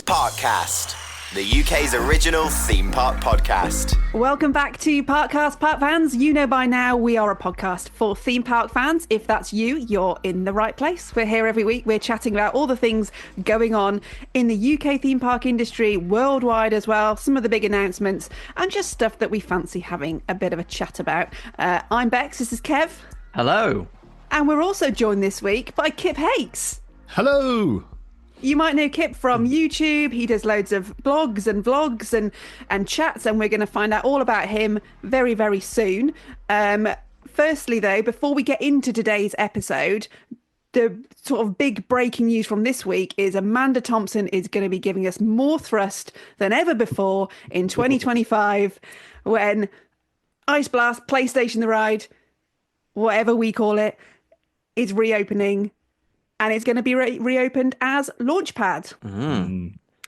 Parkcast, the UK's original theme park podcast. Welcome back to Parkcast, Park fans. You know by now we are a podcast for theme park fans. If that's you, you're in the right place. We're here every week. We're chatting about all the things going on in the UK theme park industry, worldwide as well, some of the big announcements, and just stuff that we fancy having a bit of a chat about. I'm Bex, this is Kev. Hello. And we're also joined this week by Kip Hakes. Hello. You might know Kip from YouTube. He does loads of blogs and vlogs and chats, and we're going to find out all about him very, very soon. Firstly, though, before we get into today's episode, the sort of big breaking news from this week is Amanda Thompson is going to be giving us more thrust than ever before in 2025 when Ice Blast, PlayStation The Ride, whatever we call it, is reopening. And it's going to be reopened as Launchpad.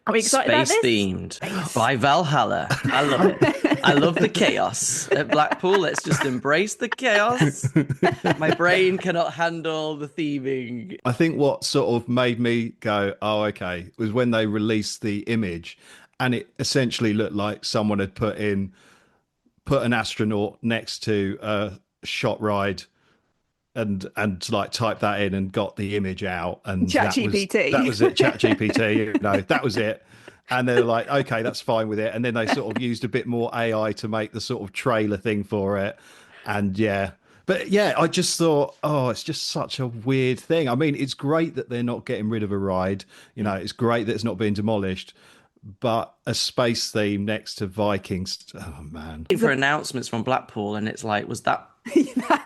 Are we excited about this? Space themed by Valhalla. I love it. I love the chaos at Blackpool. Let's just embrace the chaos. My brain cannot handle the theming. I think what sort of made me go, oh, okay, was when they released the image and it essentially looked like someone had put an astronaut next to a shot ride and like type that in and got the image out, and ChatGPT. That was it. ChatGPT. That was it. And they're like, okay, that's fine with it. And then they sort of used a bit more AI to make the sort of trailer thing for it. And I just thought, oh, it's just such a weird thing. I mean, it's great that they're not getting rid of a ride. You know, it's great that it's not being demolished. But a space theme next to Vikings, oh man! For announcements from Blackpool, and it's like, was that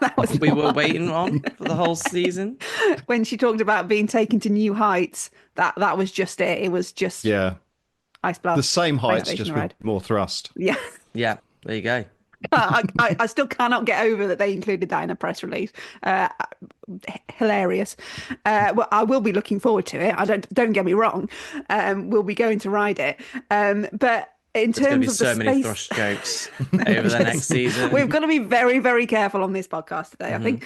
that was what we were waiting on for the whole season? When she talked about being taken to new heights, that was just it. It was just Ice Blast. The same heights, just with ride. more thrust. Yeah, Yeah, there you go. I still cannot get over that they included that in a press release. Hilarious. Well, I will be looking forward to it. Don't get me wrong. We'll be going to ride it. But in terms of so the many space... thrust jokes over the next season. We've got to be very, very careful on this podcast today.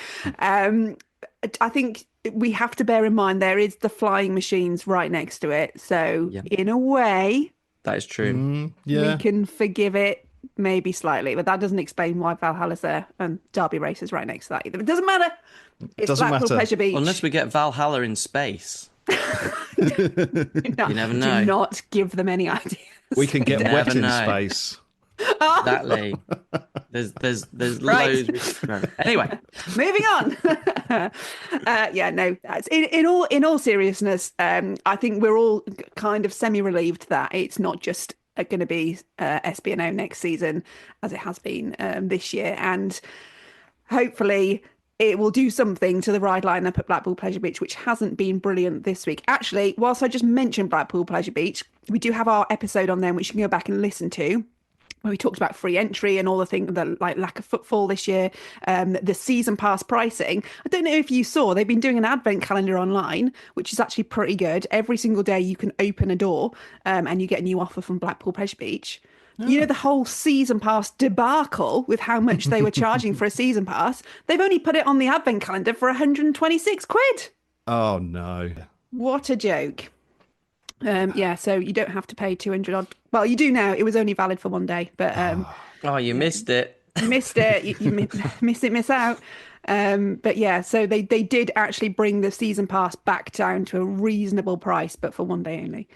I think we have to bear in mind there is the flying machines right next to it. So in a way, that is true. We can forgive it. Maybe slightly, but that doesn't explain why Valhalla's there and Derby Race is right next to that either. It doesn't matter. It's Blackpool Pleasure Beach. Unless we get Valhalla in space. You never know. Do not give them any ideas. We can get wet in space. Exactly. There's loads. Anyway, moving on. In all seriousness, I think we're all kind of semi-relieved that it's not just going to be SB&O next season as it has been this year, and hopefully it will do something to the ride lineup at Blackpool Pleasure Beach, which hasn't been brilliant this week. Actually, whilst I just mentioned Blackpool Pleasure Beach, we do have our episode on them which you can go back and listen to, where we talked about free entry and all the things, the lack of footfall this year, the season pass pricing. I don't know if you saw, they've been doing an advent calendar online, which is actually pretty good. Every single day you can open a door and you get a new offer from Blackpool Pleasure Beach. Oh. You know, the whole season pass debacle with how much they were charging for a season pass, they've only put it on the advent calendar for 126 quid. Oh, no. What a joke. So you don't have to pay 200 odd. Well, you do now. It was only valid for one day, but you missed it. You missed it. You miss out. But yeah, so they did actually bring the season pass back down to a reasonable price, but for one day only.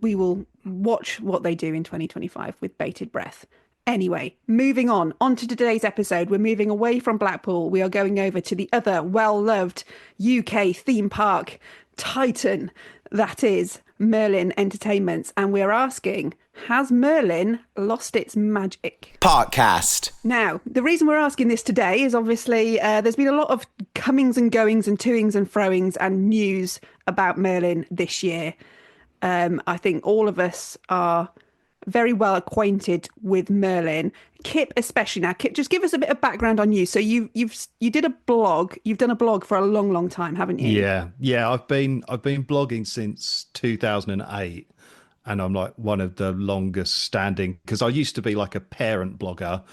We will watch what they do in 2025 with bated breath. Anyway, moving on to today's episode. We're moving away from Blackpool. We are going over to the other well-loved UK theme park titan, that is Merlin Entertainments. And we're asking, has Merlin lost its magic? Parkcast. Now, the reason we're asking this today is obviously there's been a lot of comings and goings and toings and froings and news about Merlin this year. I think all of us are very well acquainted with Merlin. Kip especially. Now, Kip, just give us a bit of background on you. So you did a blog. You've done a blog for a long, long time, haven't you? Yeah. I've been blogging since 2008, and I'm like one of the longest standing, because I used to be like a parent blogger,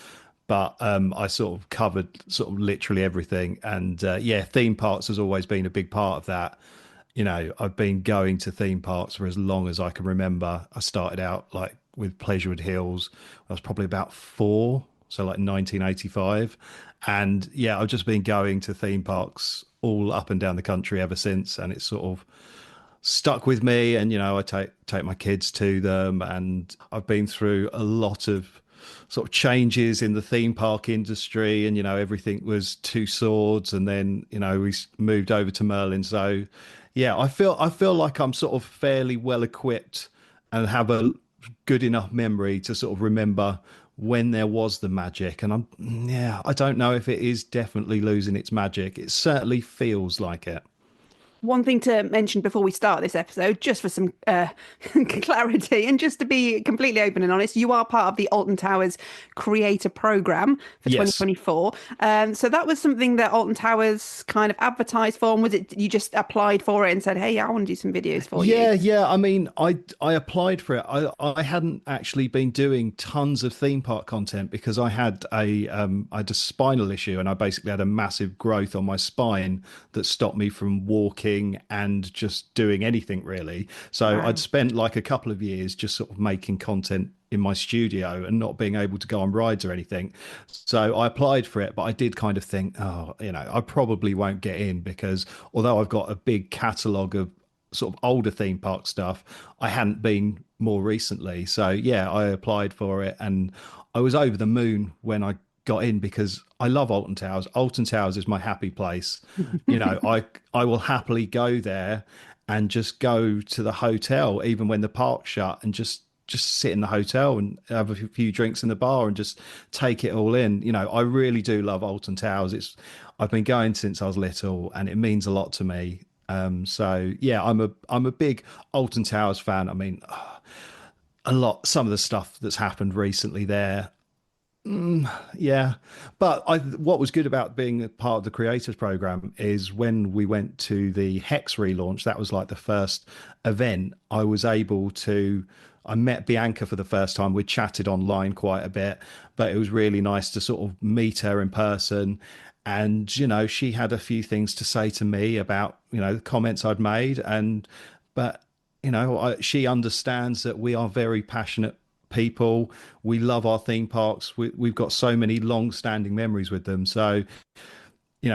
but I sort of covered sort of literally everything. And theme parks has always been a big part of that. I've been going to theme parks for as long as I can remember. I started out like with Pleasurewood Hills. I was probably about 4, so like 1985. And yeah, I've just been going to theme parks all up and down the country ever since. And it's sort of stuck with me. And, I take my kids to them. And I've been through a lot of sort of changes in the theme park industry, and everything was Two Swords, and then we moved over to Merlin. So yeah, I feel like I'm sort of fairly well equipped and have a good enough memory to sort of remember when there was the magic. And I don't know if it is definitely losing its magic. It certainly feels like it. One thing to mention before we start this episode, just for some clarity and just to be completely open and honest, you are part of the Alton Towers Creator Programme for Yes. 2024. So that was something that Alton Towers kind of advertised for, and was it you just applied for it and said, hey, I want to do some videos for you? Yeah. I mean, I applied for it. I hadn't actually been doing tons of theme park content because I had a spinal issue, and I basically had a massive growth on my spine that stopped me from walking and just doing anything really. So Wow. I'd spent like a couple of years just sort of making content in my studio and not being able to go on rides or anything. So I applied for it, but I did kind of think, oh, I probably won't get in, because although I've got a big catalogue of sort of older theme park stuff, I hadn't been more recently. So yeah, I applied for it, and I was over the moon when I got in, because I love Alton Towers. Alton Towers is my happy place. I will happily go there and just go to the hotel even when the park's shut, and just sit in the hotel and have a few drinks in the bar and just take it all in. I really do love Alton Towers. I've been going since I was little, and it means a lot to me. So yeah, I'm a big Alton Towers fan. I mean, some of the stuff that's happened recently there. Yeah, but what was good about being a part of the creators program is when we went to the Hex relaunch, that was like the first event. I met Bianca for the first time. We chatted online quite a bit, but it was really nice to sort of meet her in person. And she had a few things to say to me about the comments I'd made, but she understands that we are very passionate people. We love our theme parks. We've got so many long-standing memories with them. So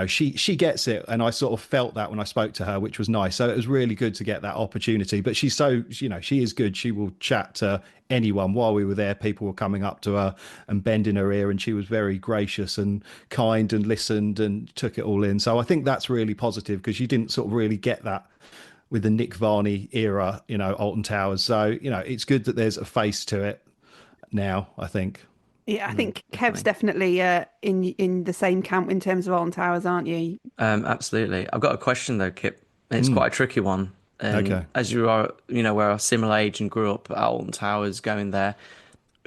she gets it, and I sort of felt that when I spoke to her, which was nice. So it was really good to get that opportunity. But she's so she is good. She will chat to anyone. While we were there, people were coming up to her and bending her ear, and she was very gracious and kind and listened and took it all in. So I think that's really positive, because you didn't sort of really get that with the Nick Varney era, Alton Towers. So it's good that there's a face to it now, I think. Yeah, I think Kev's definitely in the same camp in terms of Alton Towers, aren't you? Absolutely. I've got a question though, Kip. It's quite a tricky one. Okay. As you are, we're a similar age and grew up at Alton Towers going there.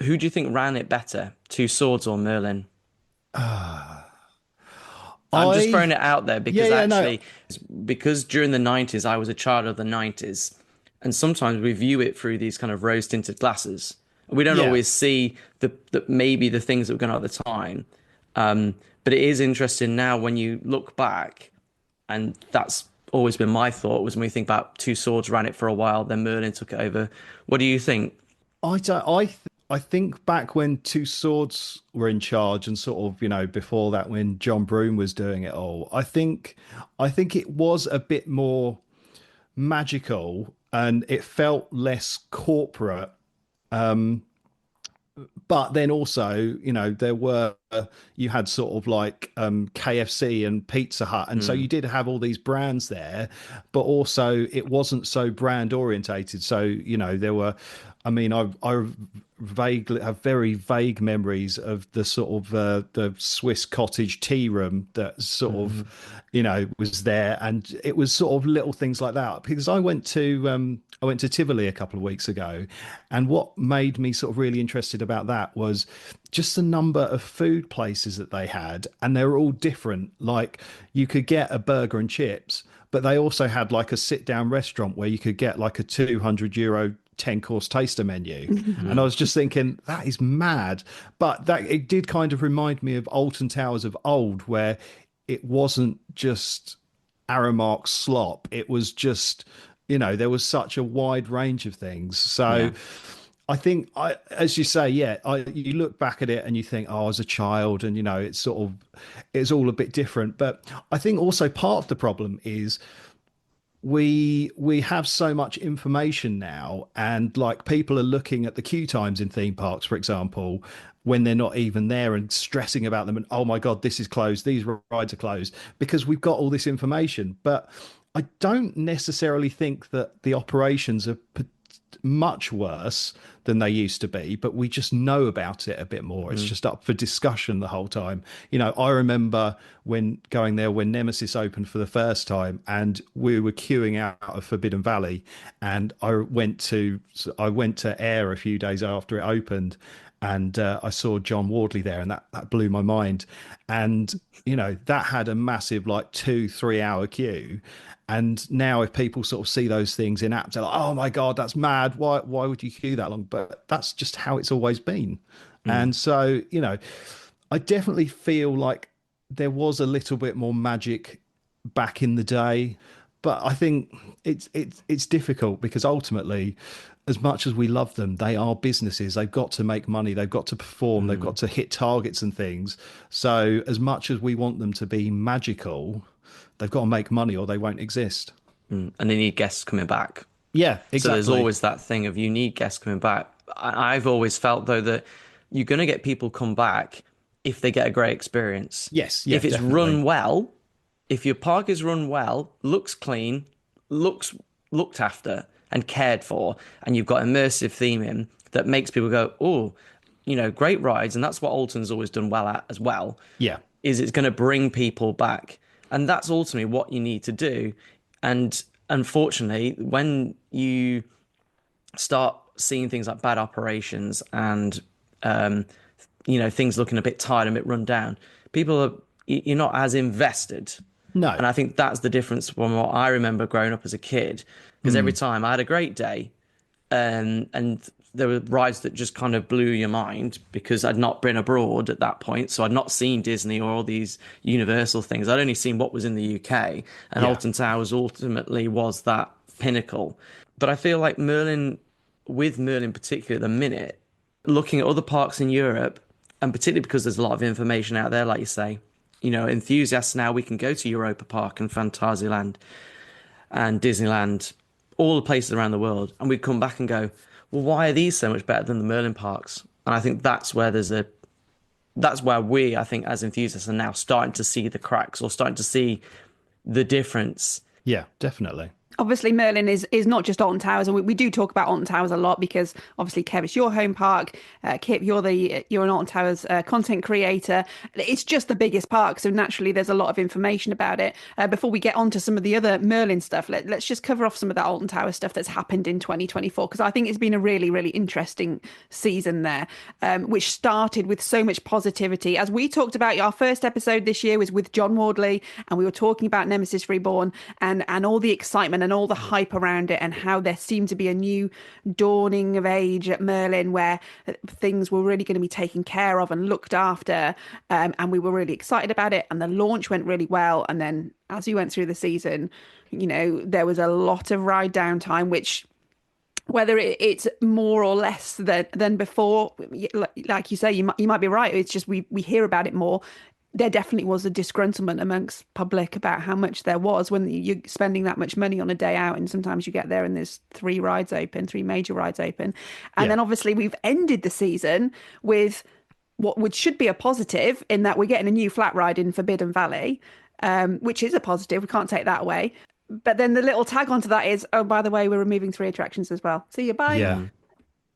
Who do you think ran it better, Two Swords or Merlin? I'm just throwing it out there because because during the 90s, I was a child of the 90s. And sometimes we view it through these kind of rose-tinted glasses. We don't always see maybe the things that were going on at the time. But it is interesting now when you look back, and that's always been my thought, was when we think about Two Swords ran it for a while, then Merlin took it over. What do you think? I think back when Two Swords were in charge, and sort of, before that when John Broome was doing it all, I think it was a bit more magical and it felt less corporate. But then also, you had sort of like KFC and Pizza Hut. And so you did have all these brands there, but also it wasn't so brand orientated. So, there were, I vaguely have very vague memories of the sort of the Swiss cottage tea room that sort of, was there. And it was sort of little things like that, because I went to Tivoli a couple of weeks ago, and what made me sort of really interested about that was just the number of food places that they had, and they were all different. Like you could get a burger and chips, but they also had like a sit down restaurant where you could get like a €200 10-course taster menu. And I was just thinking, that is mad. But that it did kind of remind me of Alton Towers of old, where it wasn't just Aramark slop. It was just, there was such a wide range of things. So I think, as you say, you look back at it and you think, oh, as a child, and it's all a bit different. But I think also part of the problem is we have so much information now, and like people are looking at the queue times in theme parks, for example, when they're not even there, and stressing about them, and oh my god, this is closed, these rides are closed, because we've got all this information. But I don't necessarily think that the operations are much worse than they used to be, but we just know about it a bit more. It's just up for discussion the whole time. I remember when going there when Nemesis opened for the first time, and we were queuing out of Forbidden Valley, and I went to Air a few days after it opened, and I saw John Wardley there, and that blew my mind. And that had a massive 2-3 hour queue. And now if people sort of see those things in apps, they're like, oh my God, that's mad. Why would you queue that long? But that's just how it's always been. And so, I definitely feel like there was a little bit more magic back in the day. But I think it's difficult, because ultimately, as much as we love them, they are businesses. They've got to make money. They've got to perform. They've got to hit targets and things. So as much as we want them to be magical, they've got to make money or they won't exist. And they need guests coming back. Yeah, exactly. So there's always that thing of you need guests coming back. I've always felt, though, that you're going to get people come back if they get a great experience. Yes. If it's definitely run well, if your park is run well, looks clean, looks looked after and cared for, and you've got immersive theming that makes people go, oh, great rides. And that's what Alton's always done well at as well. Yeah. Is it's going to bring people back. And that's ultimately what you need to do. And unfortunately, when you start seeing things like bad operations and, things looking a bit tired and a bit run down, you're not as invested. No. And I think that's the difference from what I remember growing up as a kid. Because every time I had a great day, and there were rides that just kind of blew your mind, because I'd not been abroad at that point. So I'd not seen Disney or all these Universal things. I'd only seen what was in the UK. And Alton Towers ultimately was that pinnacle. But I feel like with Merlin particularly at the minute, looking at other parks in Europe, and particularly because there's a lot of information out there, like you say, enthusiasts now, we can go to Europa Park and Fantasyland and Disneyland, all the places around the world, and we'd come back and go, well, why are these so much better than the Merlin parks? And I think that's where we, I think, as enthusiasts, are now starting to see the cracks, or starting to see the difference. Yeah, definitely. Obviously, Merlin is not just Alton Towers, and we do talk about Alton Towers a lot, because obviously, Kev, it's your home park. Kip, you're an Alton Towers content creator. It's just the biggest park, so naturally, there's a lot of information about it. Before we get on to some of the other Merlin stuff, let's just cover off some of that Alton Towers stuff that's happened in 2024, because I think it's been a really, really interesting season there, which started with so much positivity. As we talked about, our first episode this year was with John Wardley, and we were talking about Nemesis Reborn and all the excitement and all the hype around it, and how there seemed to be a new dawning of age at Merlin, where things were really going to be taken care of and looked after, and we were really excited about it, and the launch went really well. And then as we went through the season, there was a lot of ride downtime, which, whether it's more or less than before, like you say, you might be right, it's just we hear about it more. There definitely was a disgruntlement amongst public about how much there was when you're spending that much money on a day out, and sometimes you get there and there's three major rides open. And then obviously we've ended the season with what should be a positive, in that we're getting a new flat ride in Forbidden Valley, which is a positive. We can't take that away. But then the little tag onto that is, oh, by the way, we're removing 3 attractions as well. See you, bye. Yeah.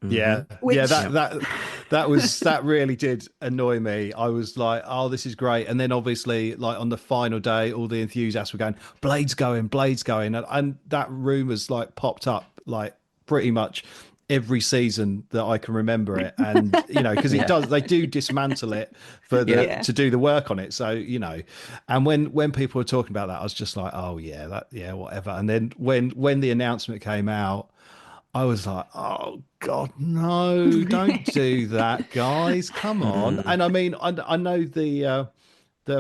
Yeah, that really did annoy me. I was like, oh, this is great. And then obviously, like, on the final day, all the enthusiasts were going, Blade's going. And that rumour's like popped up like pretty much every season that I can remember it. And, because they do dismantle it to do the work on it. So, and when people were talking about that, I was just like, oh yeah, whatever. And then when the announcement came out, I was like, oh God, no, don't do that, guys. Come on. And I mean, I know the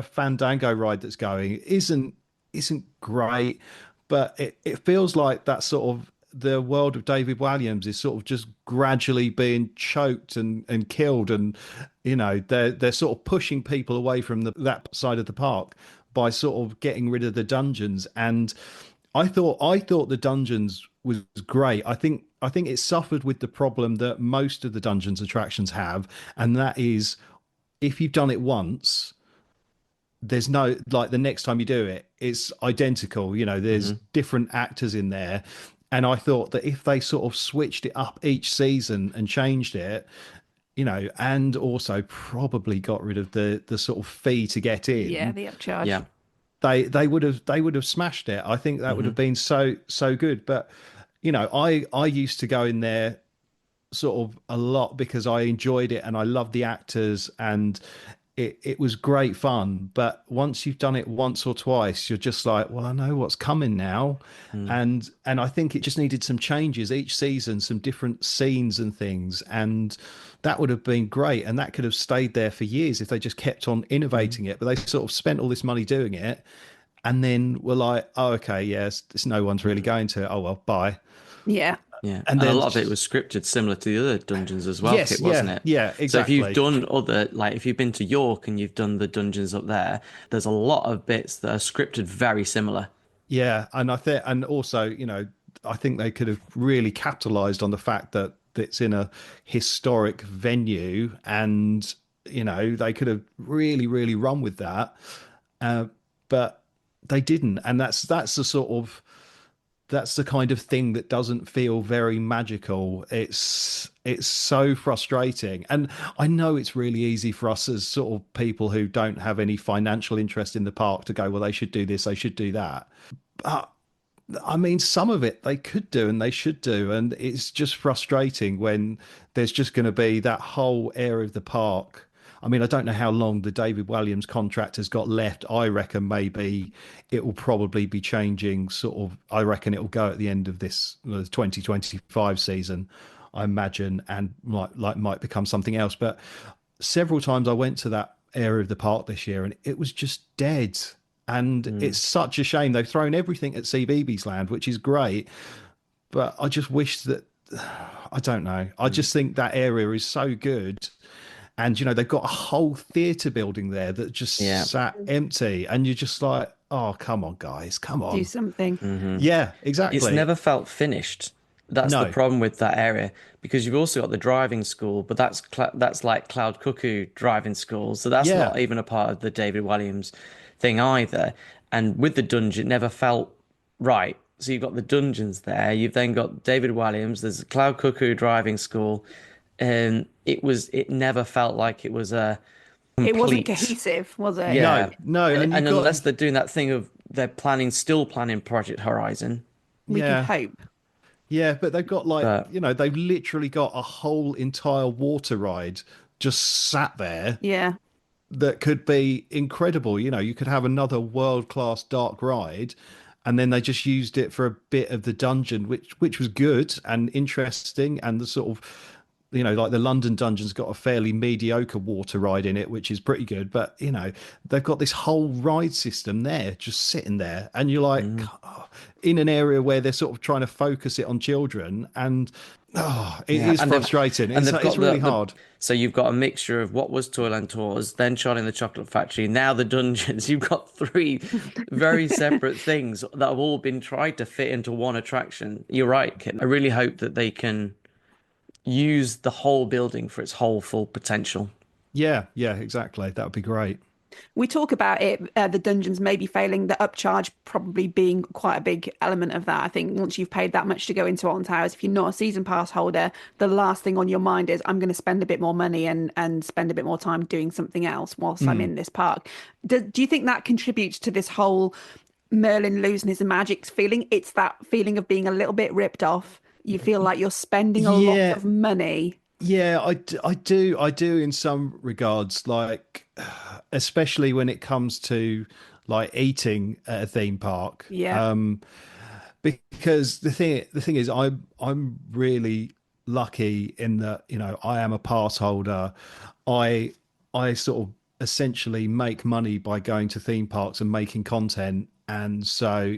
Fandango ride that's going isn't isn't great, but it feels like that sort of the world of David Walliams is sort of just gradually being choked and killed, and they're sort of pushing people away from that side of the park by sort of getting rid of the dungeons. And I thought the dungeons was great. I think it suffered with the problem that most of the dungeons attractions have, and that is if you've done it once, there's no, like, the next time you do it, it's identical. There's different actors in there. And I thought that if they sort of switched it up each season and changed it, and also probably got rid of the sort of fee to get in. Yeah, the upcharge. Yeah. They would have smashed it. I think that would have been so good. But I used to go in there sort of a lot because I enjoyed it and I loved the actors, and it was great fun. But once you've done it once or twice, you're just like, well, I know what's coming now. And I think it just needed some changes each season, some different scenes and things, and that would have been great. And that could have stayed there for years if they just kept on innovating it. But they sort of spent all this money doing it, and then were like, oh, okay, yes, no one's really going to it. Oh, well, bye. Yeah. Yeah, and a lot of it was scripted similar to the other dungeons as well, yes, Kit, wasn't it? Yeah, exactly. So if you've done if you've been to York and you've done the dungeons up there, there's a lot of bits that are scripted very similar. Yeah, and and also, I think they could have really capitalized on the fact that it's in a historic venue, and they could have really, really run with that, but they didn't, and that's the kind of thing that doesn't feel very magical. It's so frustrating. And I know it's really easy for us as sort of people who don't have any financial interest in the park to go, well, they should do this, they should do that. But I mean, some of it they could do and they should do. And it's just frustrating when there's just going to be that whole area of the park. I mean, I don't know how long the David Walliams contract has got left. I reckon maybe it will probably be changing sort of, I reckon it will go at the end of this 2025 season, I imagine, and might become something else. But several times I went to that area of the park this year and it was just dead. And it's such a shame. They've thrown everything at CBeebies Land, which is great. But I just wish that, I don't know. I just think that area is so good. And, they've got a whole theatre building there that just sat empty. And you're just like, oh, come on, guys, come on. Do something. Yeah, exactly. It's never felt finished. That's the problem with that area, because you've also got the driving school, but that's like Cloud Cuckoo driving school. So that's not even a part of the David Walliams thing either. And with the dungeon, it never felt right. So you've got the dungeons there. You've then got David Walliams. There's a Cloud Cuckoo driving school. And it never felt like it was a complete... It wasn't cohesive, was it? Yeah. No. And unless they're doing that thing of they're still planning Project Horizon. We can hope. Yeah, but they've got they've literally got a whole entire water ride just sat there. Yeah. That could be incredible. You could have another world-class dark ride, and then they just used it for a bit of the dungeon, which was good and interesting, and the sort of... like the London Dungeon's got a fairly mediocre water ride in it, which is pretty good. But, they've got this whole ride system there, just sitting there. And you're like, in an area where they're sort of trying to focus it on children. And it is frustrating. It's really hard. So you've got a mixture of what was Toyland Tours, then Charlie and the Chocolate Factory, now the dungeons. You've got three very separate things that have all been tried to fit into one attraction. You're right, Kit. I really hope that they can use the whole building for its whole full potential. Yeah, exactly. That would be great. We talk about it, the dungeons maybe failing, the upcharge probably being quite a big element of that. I think once you've paid that much to go into Alton Towers, if you're not a season pass holder, the last thing on your mind is, I'm going to spend a bit more money and spend a bit more time doing something else whilst I'm in this park. Do you think that contributes to this whole Merlin losing his magic feeling? It's that feeling of being a little bit ripped off. You feel like you're spending a lot of money. Yeah, I do in some regards, like especially when it comes to like eating at a theme park. Yeah. Because the thing is, I'm really lucky in that, I am a pass holder. I sort of essentially make money by going to theme parks and making content, and so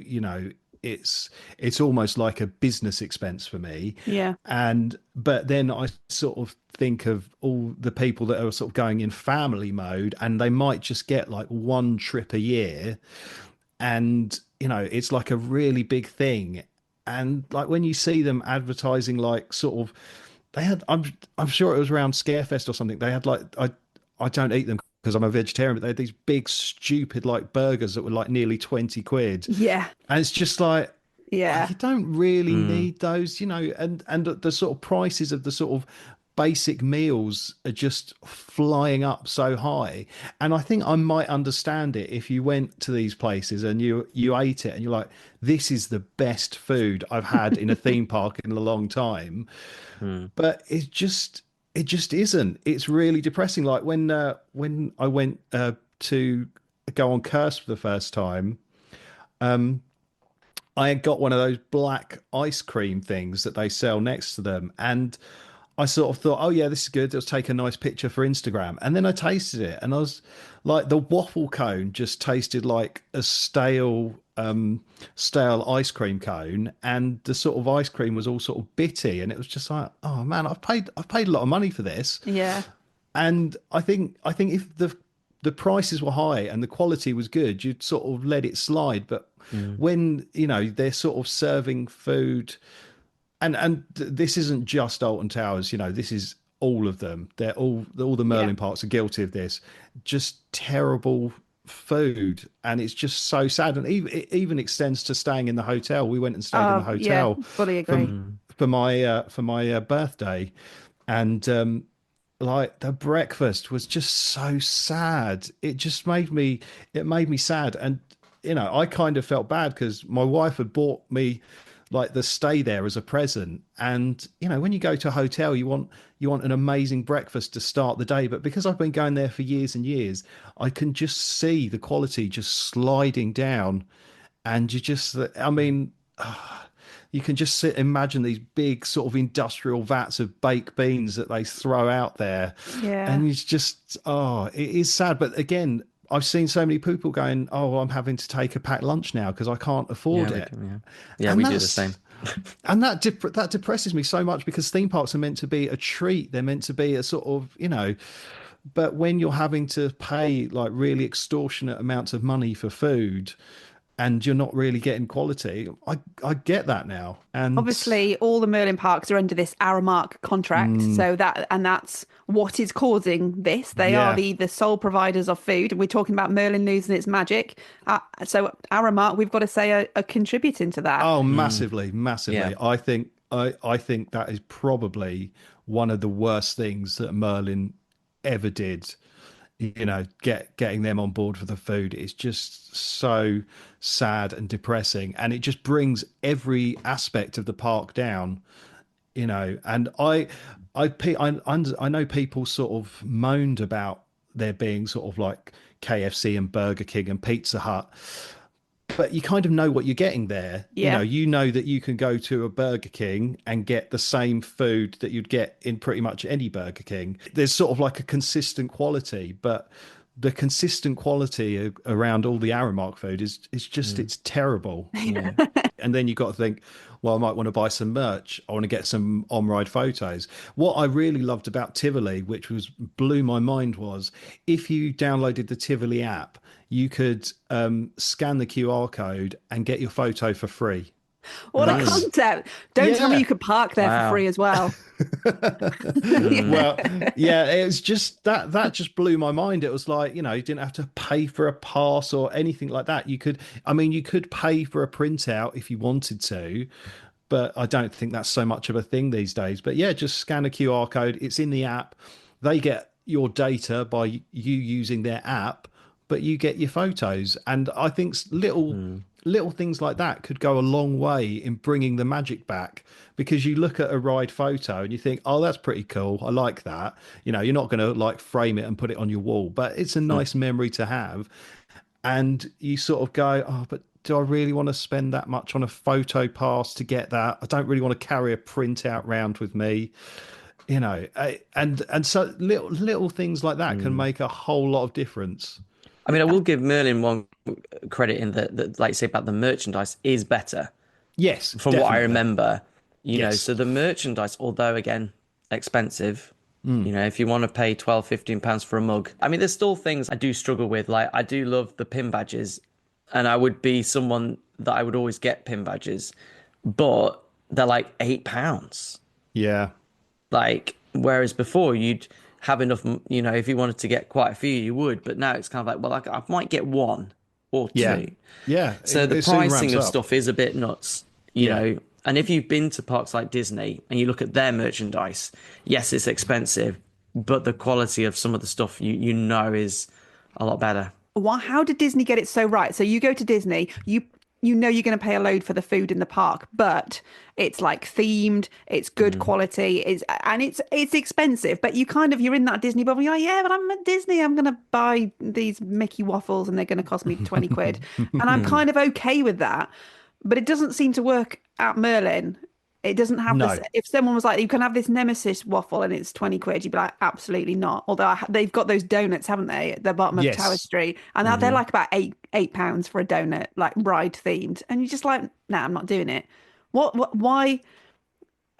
it's almost like a business expense for me. Yeah. But then I sort of think of all the people that are sort of going in family mode, and they might just get like one trip a year, and it's like a really big thing. And like when you see them advertising, like sort of, they had, I'm sure it was around Scarefest or something, they had like, I don't eat them because I'm a vegetarian, but they had these big stupid like burgers that were like nearly 20 quid. Yeah. And it's just like, Yeah. you don't really need those, and the sort of prices of the sort of basic meals are just flying up so high. And I think I might understand it if you went to these places and you ate it and you're like, this is the best food I've had in a theme park in a long time. But it just isn't. It's really depressing. Like when I went to go on Curse for the first time, I had got one of those black ice cream things that they sell next to them. And I sort of thought, oh, yeah, this is good. Let's take a nice picture for Instagram. And then I tasted it, and I was like, the waffle cone just tasted like a stale ice cream cone. And the sort of ice cream was all sort of bitty. And it was just like, oh, man, I've paid a lot of money for this. Yeah. And I think if the prices were high and the quality was good, you'd sort of let it slide. But when they're sort of serving food, and this isn't just Alton Towers, this is all of them. All the Merlin parks are guilty of this. Just terrible food, and it's just so sad. And it even extends to staying in the hotel. We went and stayed in the hotel. Yeah, fully agree. For my birthday, and like the breakfast was just so sad. It made me sad. And I kind of felt bad because my wife had bought me like the stay there as a present. And when you go to a hotel, you want an amazing breakfast to start the day. But because I've been going there for years and years, I can just see the quality just sliding down. And you can just imagine these big sort of industrial vats of baked beans that they throw out there. Yeah. And it's just, it is sad. But again, I've seen so many people going, oh, I'm having to take a packed lunch now because I can't afford it. We do the same. And that depresses me so much, because theme parks are meant to be a treat. They're meant to be a sort of, but when you're having to pay like really extortionate amounts of money for food, and you're not really getting quality, I get that now. And obviously all the Merlin parks are under this Aramark contract, so that's what is causing this. They are the sole providers of food, and we're talking about Merlin losing its magic. So Aramark, we've got to say, are contributing to that. Oh, massively. Yeah. I think that is probably one of the worst things that Merlin ever did. Getting them on board for the food is just so sad and depressing, and it just brings every aspect of the park down. And I know people sort of moaned about there being sort of like KFC and Burger King and Pizza Hut, but you kind of know what you're getting there. Yeah. You know that you can go to a Burger King and get the same food that you'd get in pretty much any Burger King. There's sort of like a consistent quality, but the consistent quality around all the Aramark food is just, it's terrible. Yeah. And then you've got to think, well, I might want to buy some merch. I want to get some on-ride photos. What I really loved about Tivoli, which blew my mind, was if you downloaded the Tivoli app, you could scan the QR code and get your photo for free. What a concept. Don't tell me you could park there for free as well. Well, yeah, it was just that just blew my mind. It was like, you didn't have to pay for a pass or anything like that. You could pay for a printout if you wanted to, but I don't think that's so much of a thing these days. But yeah, just scan a QR code. It's in the app. They get your data by you using their app, but you get your photos. And I think little things like that could go a long way in bringing the magic back, because you look at a ride photo and you think, oh, that's pretty cool. I like that. You're not going to like frame it and put it on your wall, but it's a nice memory to have. And you sort of go, oh, but do I really want to spend that much on a photo pass to get that? I don't really want to carry a printout round with me. And so little things like that can make a whole lot of difference. I mean, I will give Merlin one credit in that, like you say about the merchandise is better Yes, from what I definitely. remember. Yes. So the merchandise, although again expensive, if you want to pay 12, £15 for a mug, I mean, there's still things I do struggle with. Like I do love the pin badges, and I would be someone that I would always get pin badges, but they're like £8. Yeah. Like, whereas before you'd have enough, if you wanted to get quite a few, you would. But now it's kind of like, well, I might get one or Yeah. two. Yeah. So the It soon pricing ramps of up. stuff is a bit nuts, Yeah. And if you've been to parks like Disney and you look at their merchandise, yes, it's expensive, but the quality of some of the stuff is a lot better. How did Disney get it so right? So you go to Disney, you know you're going to pay a load for the food in the park, but it's like themed, it's good quality, it's expensive, but you're in that Disney bubble. You're like, yeah, but I'm at Disney. I'm going to buy these Mickey waffles and they're going to cost me 20 quid. And I'm kind of okay with that. But it doesn't seem to work at Merlin. It doesn't have this. No. If someone was like, you can have this Nemesis waffle and it's 20 quid, you'd be like, absolutely not. Although they've got those donuts, haven't they, at the bottom of Tower Yes. Street, and they're like about £8 for a donut, like ride themed, and you're just like, nah, I'm not doing it. Why?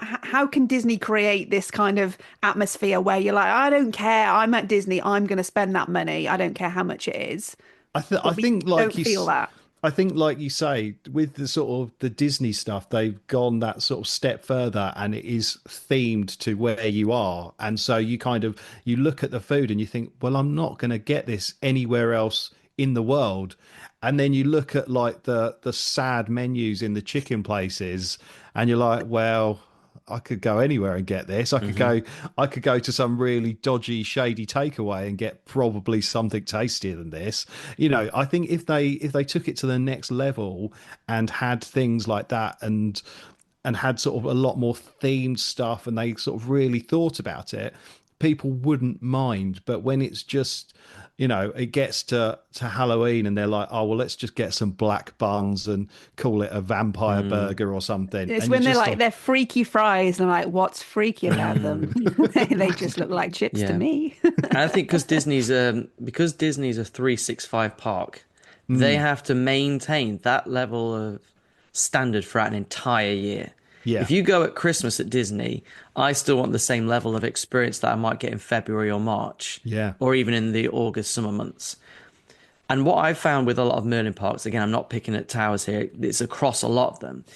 How can Disney create this kind of atmosphere where you're like, I don't care, I'm at Disney, I'm going to spend that money, I don't care how much it is. I But we think don't feel that. I think like you say, with the sort of the Disney stuff, they've gone that sort of step further, and it is themed to where you are. And so you look at the food and you think, well, I'm not going to get this anywhere else in the world. And then you look at like the sad menus in the chicken places, and you're like, well, I could go anywhere and get this. I could go to some really dodgy, shady takeaway and get probably something tastier than this. I think if they took it to the next level and had things like that, and had sort of a lot more themed stuff, and they sort of really thought about it, people wouldn't mind. But when it's just, it gets to Halloween and they're like, oh, well, let's just get some black buns and call it a vampire burger or something. It's and when they're like, they're freaky fries, and I'm like, what's freaky about them? They just look like chips to me. And I think because Disney's a 365 park, they have to maintain that level of standard throughout an entire year. Yeah. If you go at Christmas at Disney, I still want the same level of experience that I might get in February or March. Yeah. Or even in the August summer months. And what I've found with a lot of Merlin parks, again, I'm not picking at towers here, it's across a lot of them.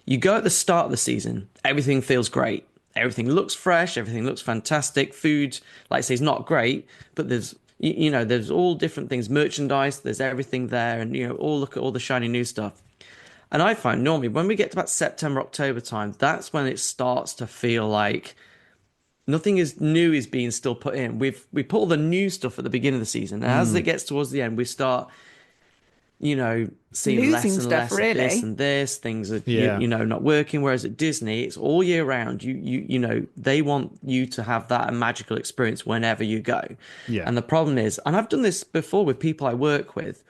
You go at the start of the season, everything feels great. Everything looks fresh, everything looks fantastic. Food, like I say, is not great, but there's there's all different things, merchandise, there's everything there, and all look at all the shiny new stuff. And I find normally when we get to about September, October time, that's when it starts to feel like nothing is new is being still put in. We put all the new stuff at the beginning of the season, and as it gets towards the end, we start, seeing Losing less and stuff, less of really. this and this. Things are Yeah. not working. Whereas at Disney, it's all year round. They want you to have that magical experience whenever you go. Yeah. And the problem is, and I've done this before with people I work with.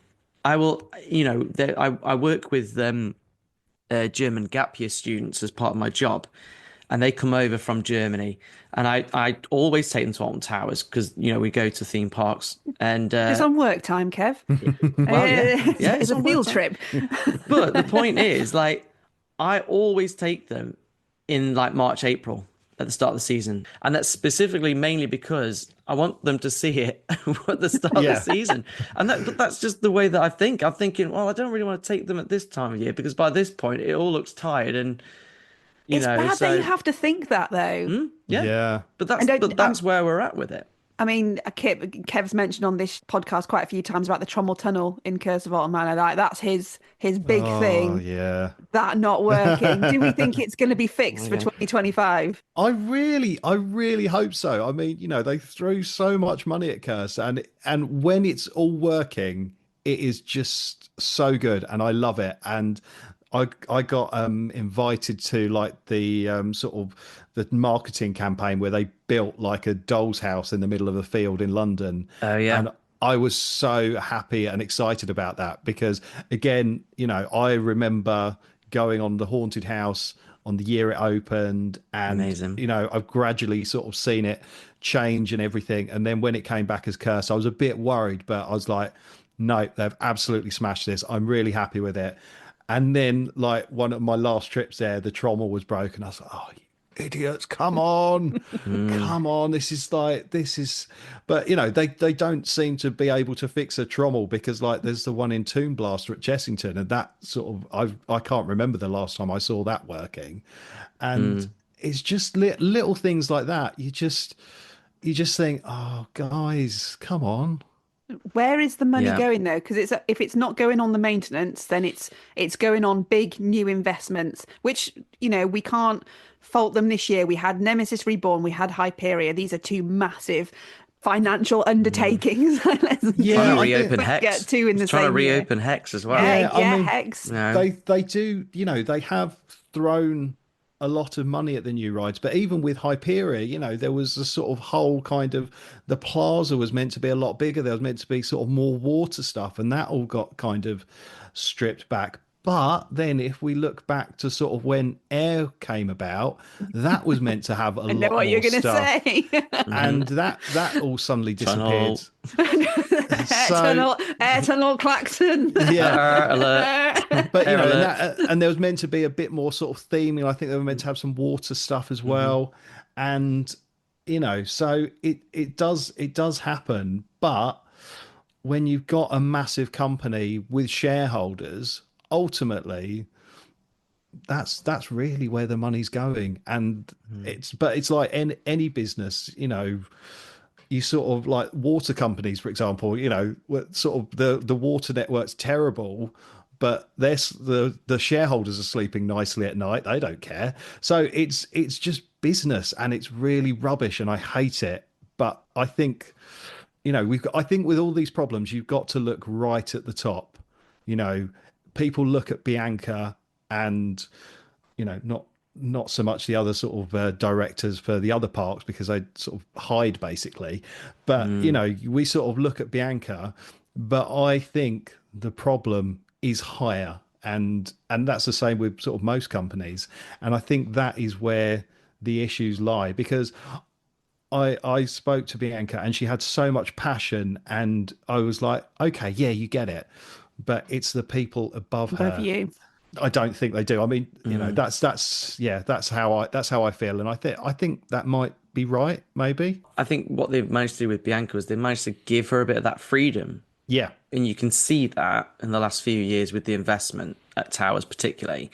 I will, I work with German gap year students as part of my job, and they come over from Germany, and I always take them to Alton Towers because we go to theme parks, and It's on work time, Kev. well, yeah, It's a on field work trip. But the point is, like, I always take them in like March, April at the start of the season, and that's specifically mainly because I want them to see it at the start of the season, and that's just the way that I think. I'm thinking, well, I don't really want to take them at this time of year because by this point it all looks tired, and It's bad that you have to think that, though. Yeah. But that's where we're at with it. I mean, Kev's mentioned on this podcast quite a few times about the Trommel Tunnel in Curse of Autumn Manor. Like, that's his big thing. Yeah. That not working. Do we think it's going to be fixed for 2025? I really hope so. I mean, they threw so much money at Curse, and when it's all working, it is just so good, and I love it. And I got invited to like the sort of the marketing campaign where they built like a doll's house in the middle of a field in London. Oh yeah. And I was so happy and excited about that because, again, I remember going on the haunted house on the year it opened, and amazing. I've gradually sort of seen it change and everything. And then when it came back as Curse, I was a bit worried, but I was like, no, they've absolutely smashed this. I'm really happy with it. And then, like, one of my last trips there, the trommel was broken. I was like, oh, you idiots, come on. Come on. This is, but, you know, they don't seem to be able to fix a trommel because, like, there's the one in Toon Blaster at Chessington, and that sort of, I can't remember the last time I saw that working. And it's just little things like that. You just think, oh, guys, come on. Where is the money going though? Because if it's not going on the maintenance, then it's going on big new investments, which, you know, we can't fault them this year. We had Nemesis Reborn, we had Hyperia. These are two massive financial undertakings. Trying to reopen Hex. Get two in the trying same to reopen year. Hex as well. Yeah, Hex. No. They do, you know, they have thrown a lot of money at the new rides, but even with Hyperia, you know, there was a sort of whole kind of, the plaza was meant to be a lot bigger. There was meant to be sort of more water stuff, and that all got kind of stripped back. But then if we look back to sort of when Air came about, that was meant to have a lot more you're gonna stuff. say. And that all suddenly disappeared. Air tunnel klaxon. Yeah. Alert. But, you know, and there was meant to be a bit more sort of theming. I think they were meant to have some water stuff as well. And, you know, so it does happen. But when you've got a massive company with shareholders, ultimately that's really where the money's going. And it's like any business, you know, you sort of like water companies, for example, you know, sort of the water network's terrible, but the shareholders are sleeping nicely at night. They don't care. So it's just business, and it's really rubbish, and I hate it. But I think, you know, I think with all these problems, you've got to look right at the top. You know, people look at Bianca and, you know, not so much the other sort of directors for the other parks, because they sort of hide basically. But, you know, we sort of look at Bianca, but I think the problem is higher. And that's the same with sort of most companies. And I think that is where the issues lie, because I spoke to Bianca and she had so much passion, and I was like, okay, yeah, you get it. But it's the people above her. You. I don't think they do. I mean, you know, that's how I feel, and I think that might be right. Maybe. I think what they've managed to do with Bianca is they managed to give her a bit of that freedom. Yeah, and you can see that in the last few years with the investment at Towers, particularly,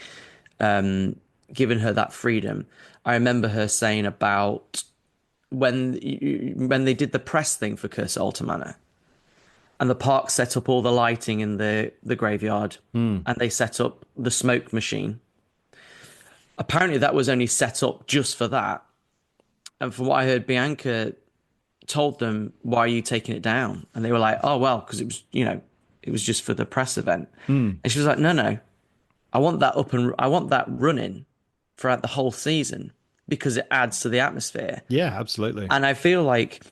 giving her that freedom. I remember her saying about when they did the press thing for Curse of Alta Manor. And the park set up all the lighting in the graveyard, and they set up the smoke machine. Apparently that was only set up just for that. And from what I heard, Bianca told them, why are you taking it down? And they were like, oh, well, because it was, you know, it was just for the press event. And she was like, no, I want that I want that running throughout the whole season, because it adds to the atmosphere. Yeah, absolutely. And I feel like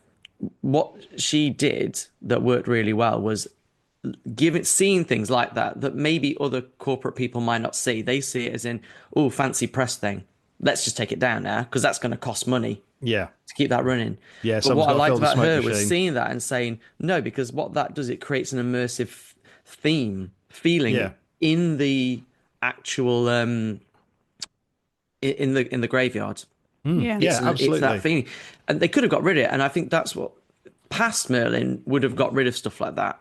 what she did that worked really well was seeing things like that maybe other corporate people might not see. They see it as in, oh, fancy press thing. Let's just take it down now, because that's going to cost money. Yeah. To keep that running. Yeah. But what I liked about her was seeing that and saying, no, because what that does, it creates an immersive feeling in the actual in the graveyard. Yeah, absolutely. It's that feeling. And they could have got rid of it. And I think that's what past Merlin would have got rid of stuff like that.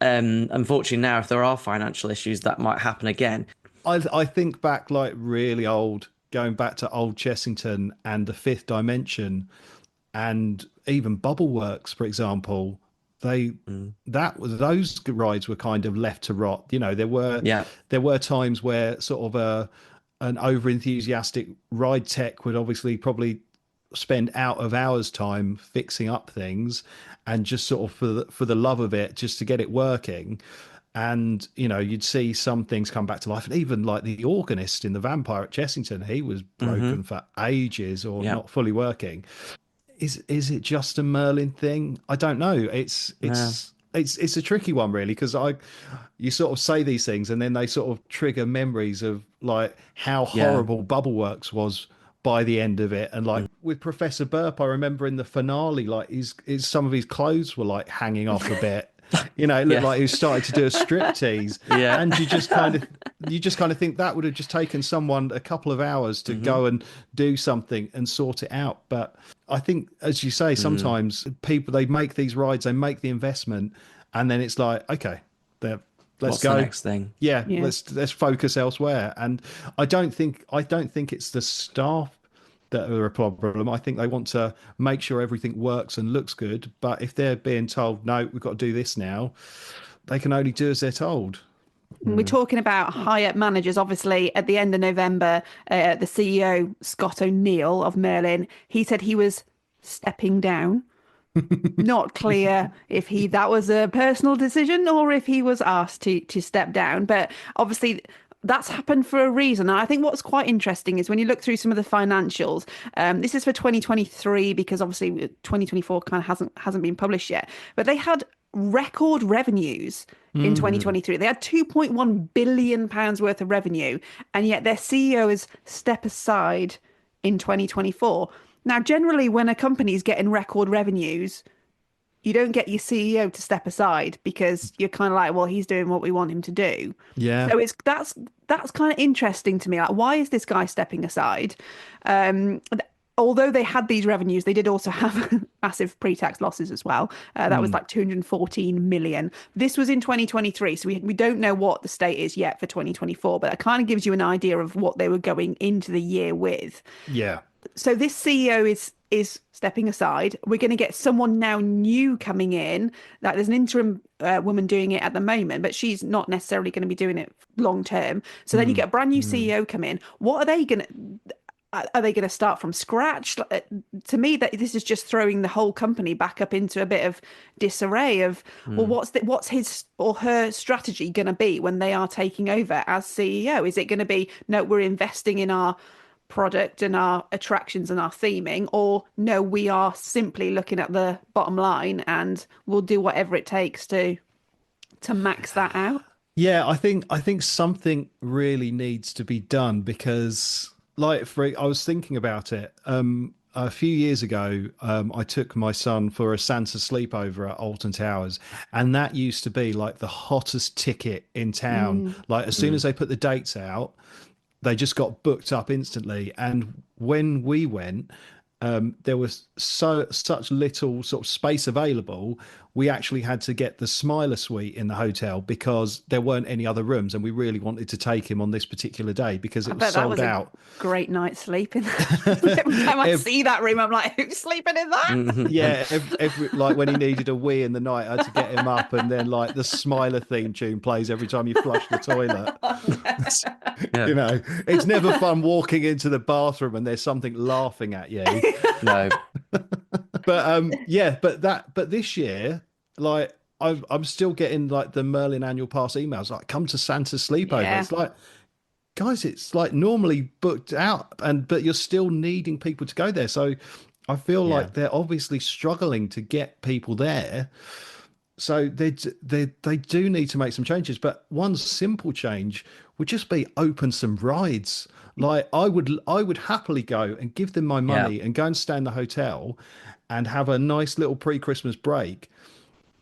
Unfortunately, now, if there are financial issues, that might happen again. I think back, like, really old, going back to old Chessington and the Fifth Dimension, and even Bubbleworks, for example. Those rides were kind of left to rot. You know, there were times where sort of an over enthusiastic ride tech would obviously probably spend out of hours time fixing up things, and just sort of for the love of it, just to get it working. And, you know, you'd see some things come back to life. And even like the organist in the Vampire at Chessington, he was broken for ages, or not fully working. Is it just a Merlin thing? I don't know. It's a tricky one, really, because you sort of say these things and then they sort of trigger memories of like how horrible Bubbleworks was by the end of it. And like with Professor Burp, I remember in the finale, like some of his clothes were like hanging off a bit. You know, it looked like he was starting to do a striptease. Yeah. And you just kind of think that would have just taken someone a couple of hours to go and do something and sort it out. But I think, as you say, sometimes people, they make these rides, they make the investment, and then it's like, okay, let's go. The next thing? Yeah. Let's focus elsewhere. And I don't think it's the staff that are a problem. I think they want to make sure everything works and looks good. But if they're being told, no, we've got to do this now, they can only do as they're told. We're talking about high-up managers. Obviously, at the end of November, the CEO, Scott O'Neill of Merlin, he said he was stepping down. Not clear if that was a personal decision or if he was asked to step down. But obviously, that's happened for a reason. And I think what's quite interesting is when you look through some of the financials, this is for 2023 because obviously 2024 kind of hasn't been published yet, but they had record revenues in 2023. They had 2.1 billion pounds worth of revenue, and yet their CEO is step aside in 2024. Now, generally, when a company's getting record revenues, you don't get your CEO to step aside because you're kind of like, well, he's doing what we want him to do. Yeah. So that's kind of interesting to me. Like, why is this guy stepping aside? Although they had these revenues, they did also have massive pre-tax losses as well. That was like 214 million. This was in 2023, so we don't know what the state is yet for 2024, but that kind of gives you an idea of what they were going into the year with. Yeah. So this CEO is stepping aside. We're going to get someone now new coming in. Like there's an interim woman doing it at the moment, but she's not necessarily going to be doing it long term. So then you get a brand new CEO come in. What are they going to? Are they going to start from scratch? To me, that this is just throwing the whole company back up into a bit of disarray of, well, what's his or her strategy going to be when they are taking over as CEO? Is it going to be, no, we're investing in our product and our attractions and our theming, or no, we are simply looking at the bottom line and we'll do whatever it takes to max that out? Yeah, I think something really needs to be done because, like, I was thinking about it. A few years ago, I took my son for a Santa sleepover at Alton Towers, and that used to be like the hottest ticket in town. Like, as soon as they put the dates out, they just got booked up instantly. And when we went, there was such little sort of space available. We actually had to get the Smiler Suite in the hotel because there weren't any other rooms, and we really wanted to take him on this particular day because it was sold out. Great night's sleeping. Every time I see that room, I'm like, who's sleeping in that? Yeah, every like when he needed a wee in the night, I had to get him up, and then like the Smiler theme tune plays every time you flush the toilet. You know, it's never fun walking into the bathroom and there's something laughing at you. No. But this year, like I'm still getting like the Merlin annual pass emails, like come to Santa's sleepover. Yeah. It's like, guys, it's like normally booked out, but you're still needing people to go there. So I feel like they're obviously struggling to get people there. So they do need to make some changes. But one simple change would just be open some rides. Like I would happily go and give them my money and go and stay in the hotel and have a nice little pre-Christmas break.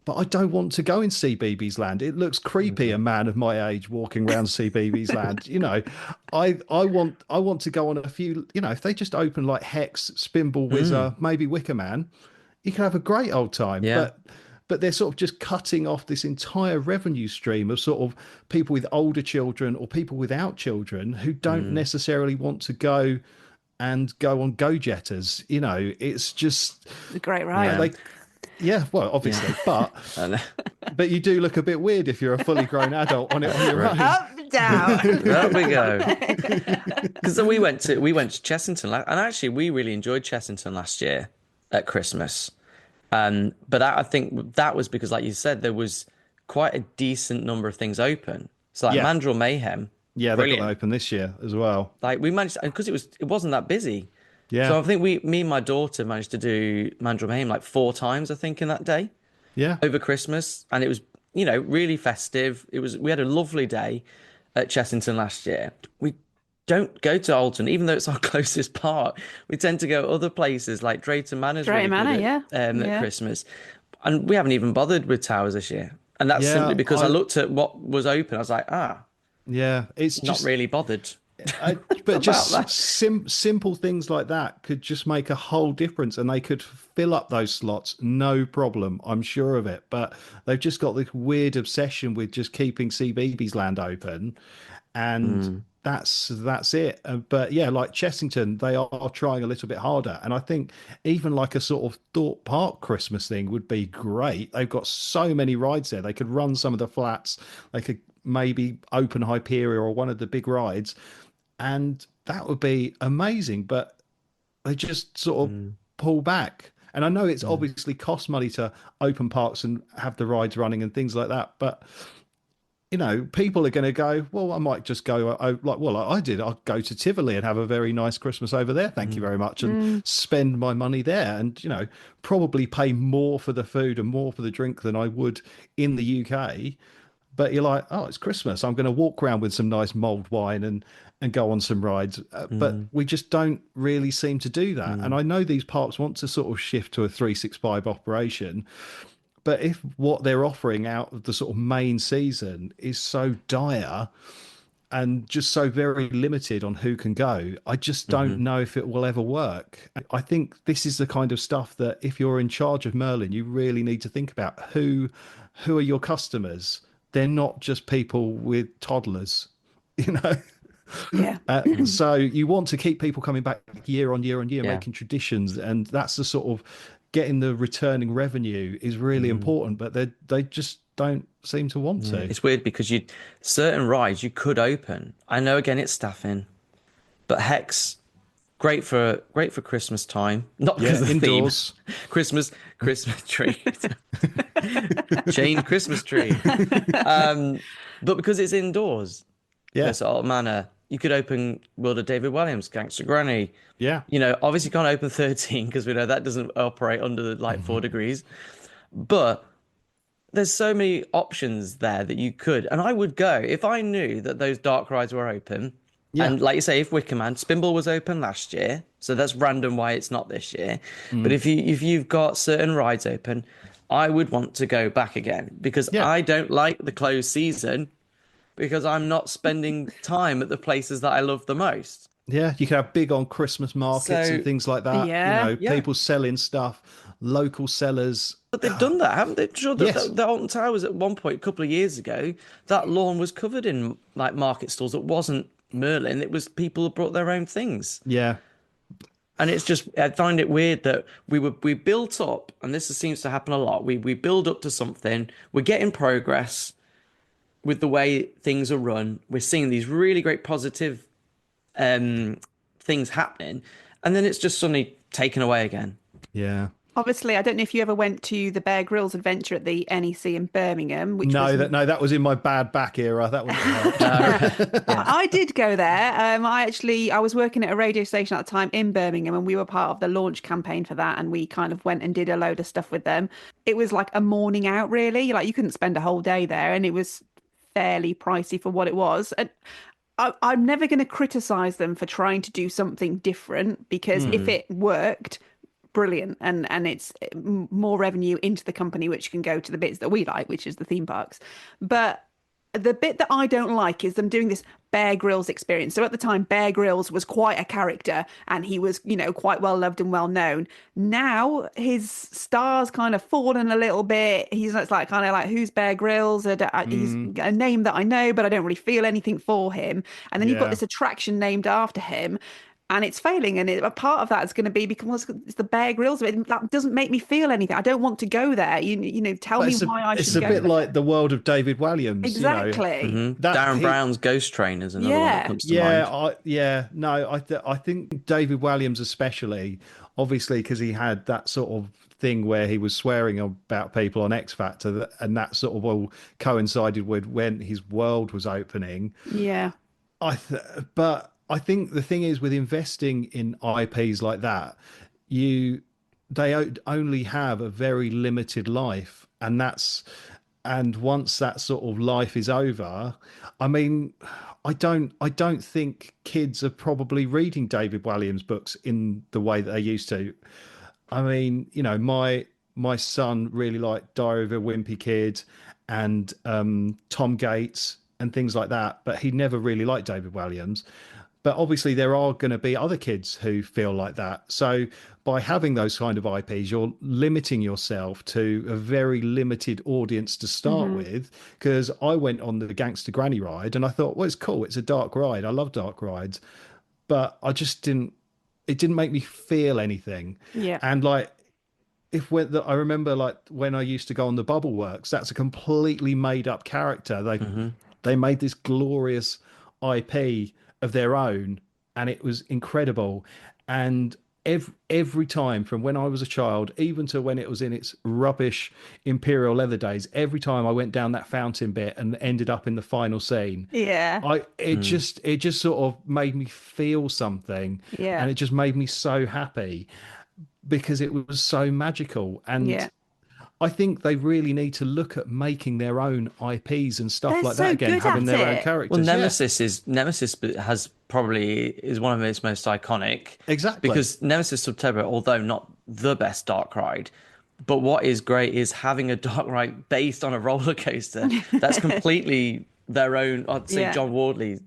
But I don't want to go in CBeebies Land. It looks creepy, a man of my age walking around CBeebies Land. You know, I want to go on a few, you know, if they just open like Hex, Spinball Whizzer, maybe Wicker Man, you can have a great old time. Yeah. But they're sort of just cutting off this entire revenue stream of sort of people with older children or people without children who don't necessarily want to go and go on go-jetters. You know, it's just a great ride. Well, obviously, but you do look a bit weird if you're a fully grown adult on it on your own. Up, down. There we go. Because we went to Chessington, and actually we really enjoyed Chessington last year at Christmas. But I think that was because, like you said, there was quite a decent number of things open. So like Mandrill Mayhem. Yeah, they got open this year as well. Like we managed, because it wasn't that busy. Yeah. So I think me and my daughter managed to do Mandrill Mayhem like 4 times, I think, in that day. Yeah. Over Christmas. And it was, you know, really festive. We had a lovely day at Chessington last year. We don't go to Alton, even though it's our closest part. We tend to go other places like Drayton Manor. Drayton Manor, at Christmas. And we haven't even bothered with towers this year. And that's simply because I looked at what was open. I was like, yeah, it's not just really bothered. but just simple things like that could just make a whole difference, and they could fill up those slots, no problem. I'm sure of it. But they've just got this weird obsession with just keeping CBeebies Land open, and that's it. But yeah, like Chessington, they are trying a little bit harder, and I think even like a sort of Thorpe Park Christmas thing would be great. They've got so many rides there. They could run some of the flats. They could maybe open Hyperia or one of the big rides, and that would be amazing. But they just sort of pull back. And I know it's obviously cost money to open parks and have the rides running and things like that, but you know, people are going to go, well, I might just go I did. I'll go to Tivoli and have a very nice Christmas over there. Thank you very much. And spend my money there, and, you know, probably pay more for the food and more for the drink than I would in the UK. But you're like, oh, it's Christmas. I'm going to walk around with some nice mulled wine and go on some rides. But we just don't really seem to do that. And I know these parks want to sort of shift to a 365 operation. But if what they're offering out of the sort of main season is so dire and just so very limited on who can go, I just don't know if it will ever work. I think this is the kind of stuff that if you're in charge of Merlin, you really need to think about who are your customers. They're not just people with toddlers, you know. Yeah. So you want to keep people coming back year on year on year, making traditions, and that's the sort of getting the returning revenue is really important. But they just don't seem to want to. It's weird because certain rides you could open. I know again it's staffing, but Hex, great for Christmas time. Not because of the indoors theme. Christmas tree. Chained Christmas tree. But because it's indoors. Yeah. There's all manner. You could open World of David Williams, Gangster Granny. Yeah. You know, obviously you can't open 13 because we know that doesn't operate under like 4 degrees. But there's so many options there that you could. And I would go if I knew that those dark rides were open. Yeah. And like you say, if Wickerman, Spinball was open last year, so that's random why it's not this year. But if you've got certain rides open, I would want to go back again because I don't like the closed season because I'm not spending time at the places that I love the most. Yeah, you can have big on Christmas markets and things like that. Yeah. You know, people selling stuff, local sellers. But they've done that, haven't they? Sure, the Alton Towers at one point, a couple of years ago, that lawn was covered in like market stalls. It wasn't Merlin. It was people who brought their own things. Yeah. And it's just, I find it weird that we built up, and this seems to happen a lot. We build up to something. We're getting progress with the way things are run. We're seeing these really great positive things happening, and then it's just suddenly taken away again. Yeah. Obviously, I don't know if you ever went to the Bear Grylls adventure at the NEC in Birmingham. That was in my bad back era. That wasn't. I did go there. I was working at a radio station at the time in Birmingham, and we were part of the launch campaign for that. And we kind of went and did a load of stuff with them. It was like a morning out, really. Like you couldn't spend a whole day there, and it was fairly pricey for what it was. And I'm never going to criticize them for trying to do something different because if it worked, brilliant, and it's more revenue into the company, which can go to the bits that we like, which is the theme parks. But the bit that I don't like is them doing this Bear Grylls experience. So at the time, Bear Grylls was quite a character, and he was, you know, quite well loved and well known. Now his star's kind of fallen a little bit. He's like kind of like, who's Bear Grylls? He's a name that I know, but I don't really feel anything for him. And then you've got this attraction named after him. And it's failing, and a part of that is going to be because it's the Bear Grylls. That doesn't make me feel anything. I don't want to go there. You know, tell me why I should go. It's a bit like the world of David Williams. Exactly. You know, Darren Brown's Ghost Train is another one that comes to mind. I think David Williams especially, obviously, because he had that sort of thing where he was swearing about people on X Factor, and that sort of all coincided with when his world was opening. Yeah. But I think the thing is with investing in IPs like that, they only have a very limited life, and once that sort of life is over, I mean, I don't think kids are probably reading David Williams books in the way that they used to. I mean, you know, my my son really liked Diary of a Wimpy Kid and Tom Gates and things like that, but he never really liked David Walliams. But obviously, there are going to be other kids who feel like that. So by having those kind of IPs, you're limiting yourself to a very limited audience to start with. Because I went on the Gangster Granny ride and I thought, well, it's cool. It's a dark ride. I love dark rides. But I just didn't, it didn't make me feel anything. Yeah. And like, I remember like when I used to go on the Bubble Works, that's a completely made up character. They made this glorious IP of their own, and it was incredible. And every time from when I was a child, even to when it was in its rubbish Imperial leather days, every time I went down that fountain bit and ended up in the final scene, it just sort of made me feel something, and it just made me so happy because it was so magical. And I think they really need to look at making their own IPs and stuff like that again, having their own characters. Well, Nemesis has probably is one of its most iconic. Exactly. Because Nemesis Subterra, although not the best dark ride, but what is great is having a dark ride based on a roller coaster that's completely their own, I'd say John Wardley,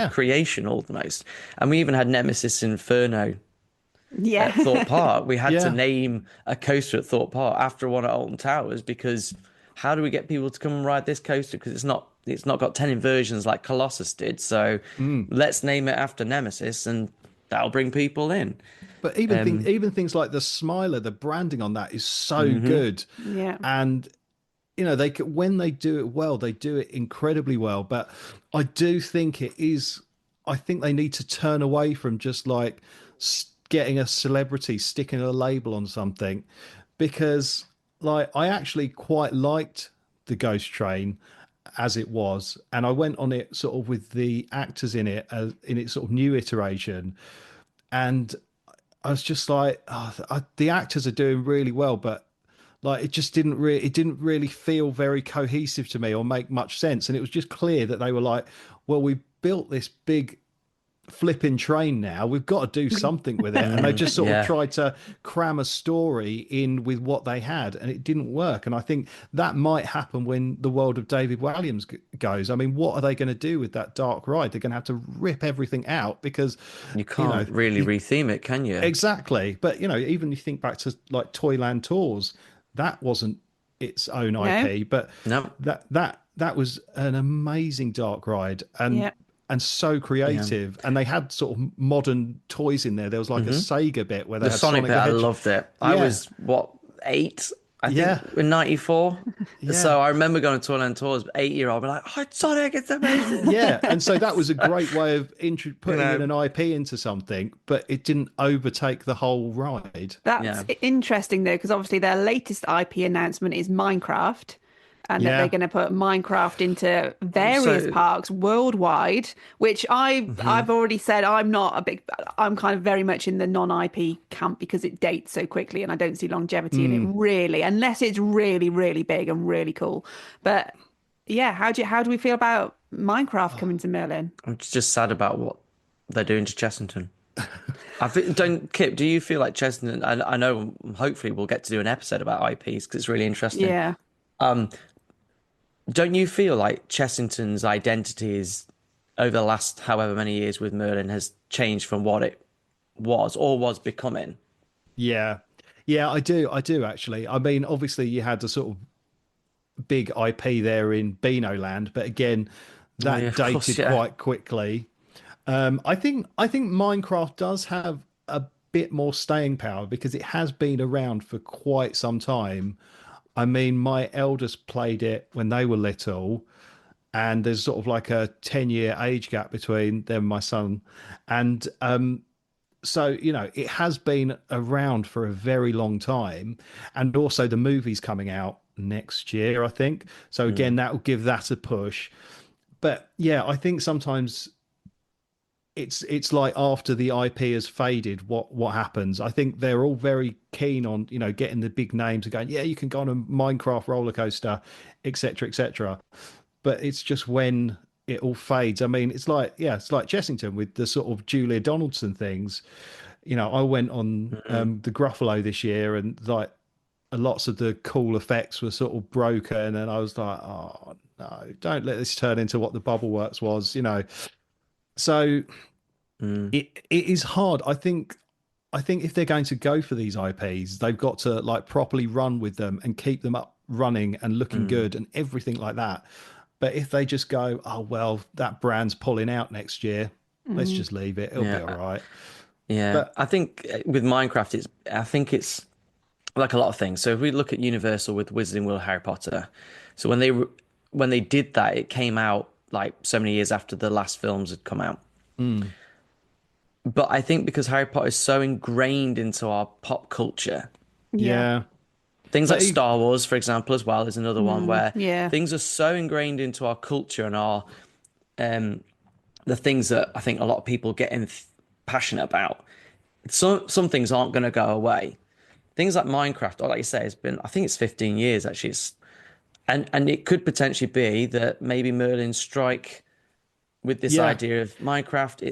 creation almost. And we even had Nemesis Inferno at Thorpe Park. We had to name a coaster at Thorpe Park after one at Alton Towers, because how do we get people to come and ride this coaster? Because it's not got 10 inversions like Colossus did. So let's name it after Nemesis, and that'll bring people in. But even things like the Smiler, the branding on that is so good. Yeah. And when they do it well, they do it incredibly well. But I do think I think they need to turn away from just like getting a celebrity sticking a label on something, because like I actually quite liked the Ghost Train as it was, and I went on it sort of with the actors in it in its sort of new iteration, and I was just like, the actors are doing really well, but like it didn't really feel very cohesive to me or make much sense. And it was just clear that they were like, well, we built this big flipping train, now we've got to do something with it. And they just sort of tried to cram a story in with what they had, and it didn't work. And I think that might happen when the world of David Walliams goes. I mean, what are they going to do with that dark ride? They're going to have to rip everything out, because you can't really retheme it, can you? Exactly. But even you think back to like Toyland Tours, that wasn't its own IP, but that was an amazing dark ride, and so creative. And they had sort of modern toys in there. There was like a Sega bit where they had Sonic bit. I loved it. I was 8, I think, in '94. So I remember going to Toyland Tours, 8-year-old, be like, oh, Sonic, it's amazing. And so that was a great way of putting in an IP into something, but it didn't overtake the whole ride. That's interesting though, because obviously their latest IP announcement is Minecraft. And that they're going to put Minecraft into various parks worldwide, which I've already said I'm kind of very much in the non-IP camp, because it dates so quickly and I don't see longevity in it really, unless it's really, really big and really cool. But yeah, how do we feel about Minecraft coming to Merlin? I'm just sad about what they're doing to Chessington. Kip, do you feel like Chessington, I know hopefully we'll get to do an episode about IPs because it's really interesting. Yeah. Don't you feel like Chessington's identity is, over the last however many years with Merlin, has changed from what it was becoming? Yeah, I do actually. I mean, obviously you had the sort of big IP there in Beano Land, but again, that dated quite quickly. I think Minecraft does have a bit more staying power because it has been around for quite some time. I mean, my eldest played it when they were little, and there's sort of like a 10-year age gap between them and my son. And so, it has been around for a very long time. And also the movie's coming out next year, I think. So again, that will give that a push. But yeah, I think sometimes it's like after the IP has faded, what happens? I think they're all very keen on, getting the big names and going, yeah, you can go on a Minecraft roller coaster, etc., etc. But it's just when it all fades. I mean, it's like Chessington with the sort of Julia Donaldson things. I went on the Gruffalo this year, and like lots of the cool effects were sort of broken, and I was like, oh no, don't let this turn into what the Bubble Works was, So it is hard. I think if they're going to go for these IPs, they've got to like properly run with them and keep them up running and looking good and everything like that. But if they just go, oh well, that brand's pulling out next year, let's just leave it. It'll be all right. Yeah, but I think with Minecraft, I think it's like a lot of things. So if we look at Universal with Wizarding World, Harry Potter, so when they did that, it came out like so many years after the last films had come out. But I think because Harry Potter is so ingrained into our pop culture, things like Star Wars, for example, as well, is another one where things are so ingrained into our culture and our the things that I think a lot of people get passionate about. Some things aren't going to go away. Things like Minecraft, or like you say, it's been, I think it's 15 years actually. And it could potentially be that maybe Merlin strike with this idea of Minecraft.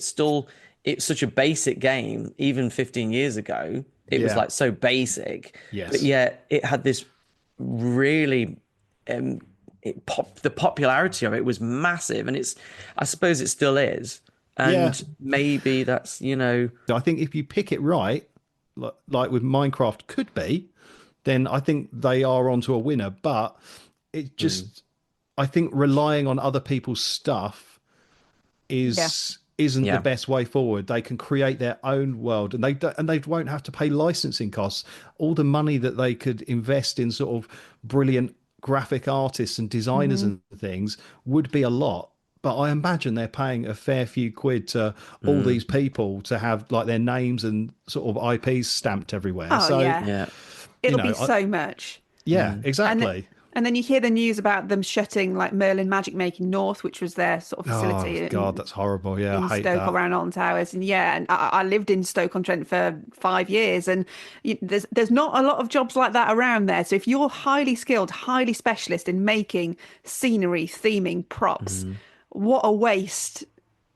It's such a basic game. Even 15 years ago, it was like so basic. Yes. But yet it had this really, the popularity of it was massive. And I suppose it still is. And maybe that's, I think if you pick it right, like with Minecraft could be, then I think they are onto a winner. But it just, I think relying on other people's stuff isn't the best way forward. They can create their own world, and they won't have to pay licensing costs. All the money that they could invest in sort of brilliant graphic artists and designers and things would be a lot. But I imagine they're paying a fair few quid to all these people to have like their names and sort of IPs stamped everywhere. Oh, so it'll be so much. Yeah, exactly. And then you hear the news about them shutting like Merlin Magic Making North, which was their sort of facility. Oh God, that's horrible. Yeah, in I hate Stoke that. around Alton Towers, and I lived in Stoke-on-Trent for 5 years, and there's not a lot of jobs like that around there. So if you're highly skilled, highly specialist in making scenery, theming, props, what a waste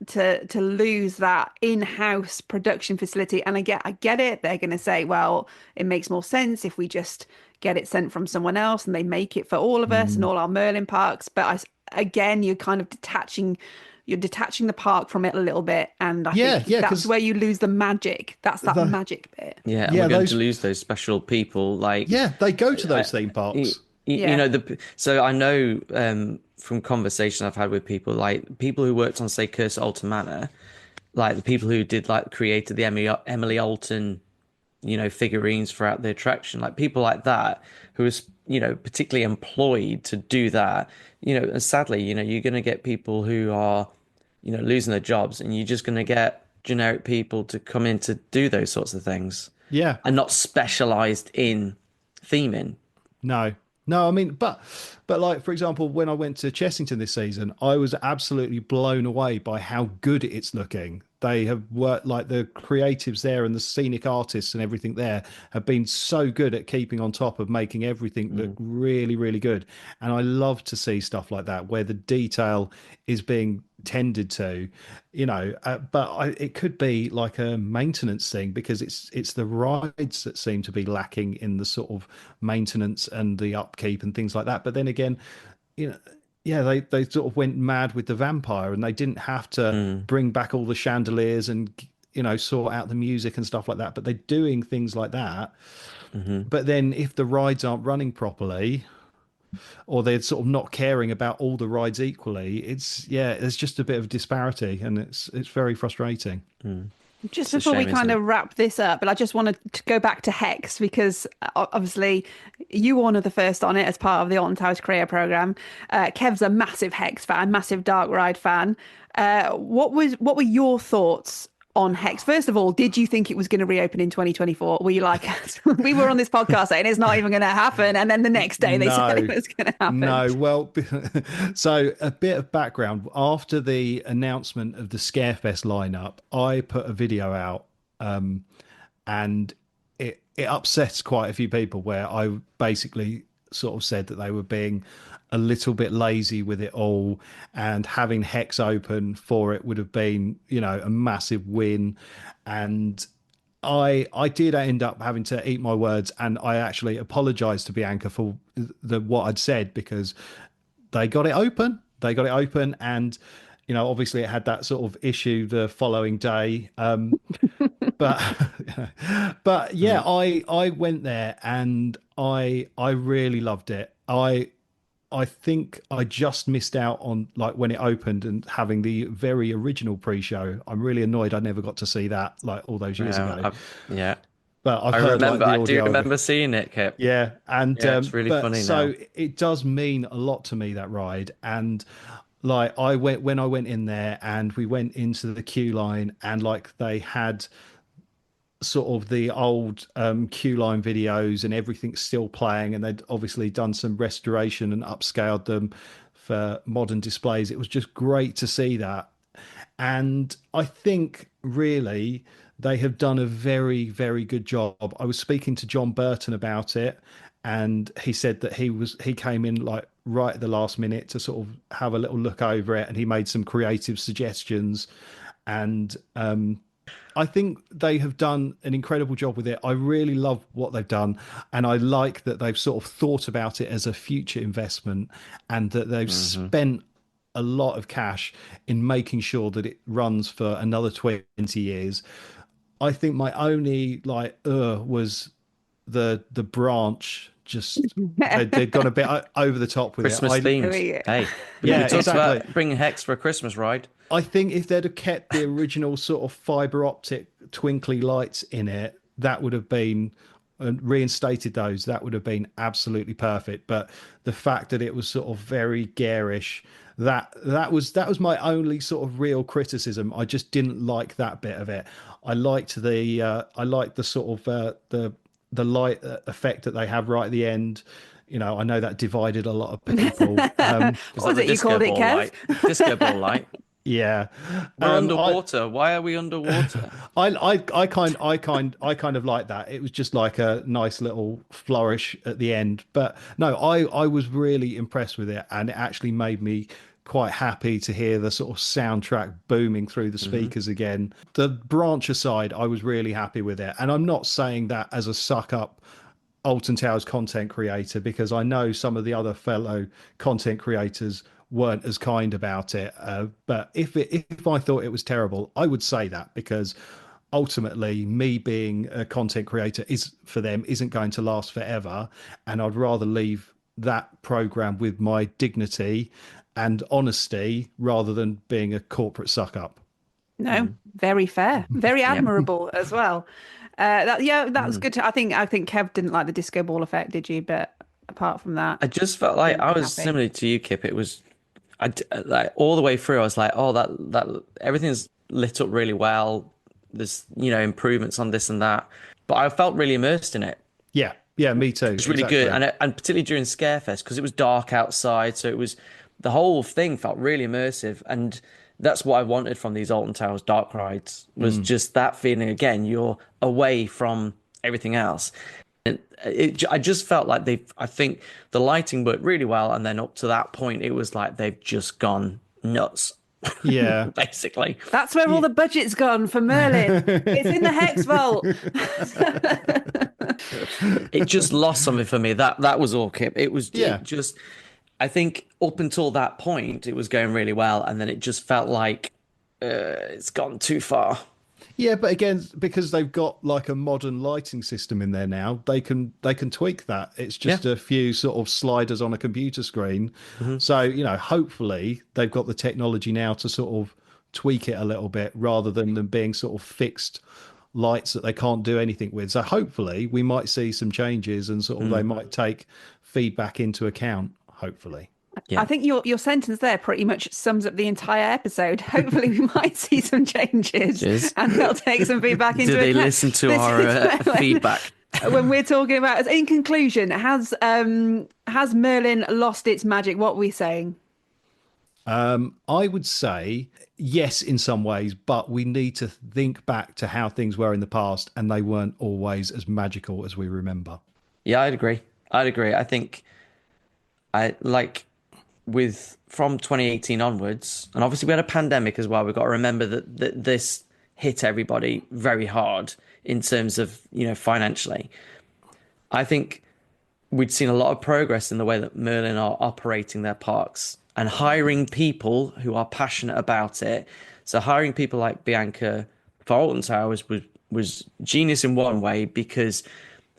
to lose that in-house production facility. And I get it. They're going to say, well, it makes more sense if we just get it sent from someone else and they make it for all of us and all our Merlin parks. But again, you're kind of detaching the park from it a little bit, and I think that's where you lose the magic. That's that magic bit. We're going to lose those special people. Like they go to those theme parks. You know, so I know from conversations I've had with people, like people who worked on, say, Curse at Alton Manor, like the people who did created the Emily Alton, figurines throughout the attraction, like people like that who was, particularly employed to do that, and sadly, you're going to get people who are, losing their jobs, and you're just going to get generic people to come in to do those sorts of things. Yeah. And not specialized in theming. No, I mean, but like, for example, when I went to Chessington this season, I was absolutely blown away by how good it's looking. They have worked, like the creatives there and the scenic artists and everything there have been so good at keeping on top of making everything look really, really good. And I love to see stuff like that where the detail is being tended to, but it could be like a maintenance thing, because it's the rides that seem to be lacking in the sort of maintenance and the upkeep and things like that. But then again, they sort of went mad with the vampire, and they didn't have to bring back all the chandeliers and sort out the music and stuff like that. But they're doing things like that. But then if the rides aren't running properly, or they're sort of not caring about all the rides equally, there's just a bit of disparity, and it's very frustrating. Just before we kind of wrap this up, but I just wanted to go back to Hex, because obviously you were one of the first on it as part of the Alton Towers Career Programme. Kev's a massive Hex fan, massive Dark Ride fan. What were your thoughts on Hex? First of all, did you think it was going to reopen in 2024? Were you like, we were on this podcast saying it's not even going to happen, and then the next day they said it was going to happen? No, well, so a bit of background. After the announcement of the Scarefest lineup, I put a video out, and it upsets quite a few people, where I basically sort of said that they were being a little bit lazy with it all, and having Hex open for it would have been, a massive win. And I did end up having to eat my words, and I actually apologized to Bianca for what I'd said, because they got it open. They got it open, and obviously it had that sort of issue the following day. But but yeah, I went there and I really loved it. I think I just missed out on, like, when it opened and having the very original pre-show. I'm really annoyed I never got to see that, like, all those years ago. Yeah. But I've I heard remember, like the I do audio. remember seeing it, Kip. Yeah, and Yeah, it's really but funny so now. it does mean a lot to me, that ride. And like, I went when I went in there, and we went into the queue line, and like they had sort of the old queue line videos and everything's still playing, and they'd obviously done some restoration and upscaled them for modern displays. It was just great to see that. And I think really they have done a very, very good job. I was speaking to John Burton about it, and he said that he came in like right at the last minute to sort of have a little look over it, and he made some creative suggestions. And I think they have done an incredible job with it. I really love what they've done, and I like that they've sort of thought about it as a future investment, and that they've spent a lot of cash in making sure that it runs for another 20 years. I think my only was the branch. Just they'd gone a bit over the top with Christmas it. themed. Hey, we yeah, talked exactly. about bringing Hex for a Christmas ride. I think if they'd have kept the original sort of fiber optic twinkly lights in it, that would have been, and reinstated those, that would have been absolutely perfect. But the fact that it was sort of very garish, that was my only sort of real criticism. I just didn't like that bit of it. I liked the sort of the light effect that they have right at the end. I know that divided a lot of people. What was it you called it, Kev? Disco ball light. Yeah, we're underwater. Why are we underwater? I kind of like that. It was just like a nice little flourish at the end. But no, I was really impressed with it, and it actually made me quite happy to hear the sort of soundtrack booming through the speakers again. The branch aside, I was really happy with it, and I'm not saying that as a suck up Alton Towers content creator, because I know some of the other fellow content creators weren't as kind about it. But if I thought it was terrible, I would say that, because ultimately, me being a content creator isn't going to last forever, and I'd rather leave that program with my dignity and honesty rather than being a corporate suck up. No, very fair, very admirable as well. That's good. I think Kev didn't like the disco ball effect, did you? But apart from that, I just felt like I was similar to you, Kip. It was, like, all the way through, I was like, oh, that everything's lit up really well. There's improvements on this and that, but I felt really immersed in it. Yeah, me too. It's really good, and particularly during Scarefest, because it was dark outside, so the whole thing felt really immersive, and that's what I wanted from these Alton Towers dark rides, was just that feeling again. You're away from everything else. I just felt like I think the lighting worked really well, and then up to that point, it was like they've just gone nuts. Yeah, basically. That's where all the budget's gone for Merlin. It's in the Hex Vault. It just lost something for me. That was all, Kip. It was just. I think up until that point, it was going really well, and then it just felt like it's gone too far. Yeah, but again, because they've got like a modern lighting system in there now, they can tweak that. It's just a few sort of sliders on a computer screen. So, hopefully they've got the technology now to sort of tweak it a little bit, rather than them being sort of fixed lights that they can't do anything with. So hopefully we might see some changes, and sort of they might take feedback into account, hopefully. Yeah. I think your sentence there pretty much sums up the entire episode. Hopefully we might see some changes and they'll take some feedback into account. Do they listen to our feedback? When we're talking about, in conclusion, has Merlin lost its magic? What are we saying? I would say yes in some ways, but we need to think back to how things were in the past, and they weren't always as magical as we remember. Yeah, I'd agree. I think from 2018 onwards, and obviously we had a pandemic as well. We've got to remember that this hit everybody very hard in terms of, financially. I think we'd seen a lot of progress in the way that Merlin are operating their parks and hiring people who are passionate about it. So hiring people like Bianca for Alton Towers was genius in one way, because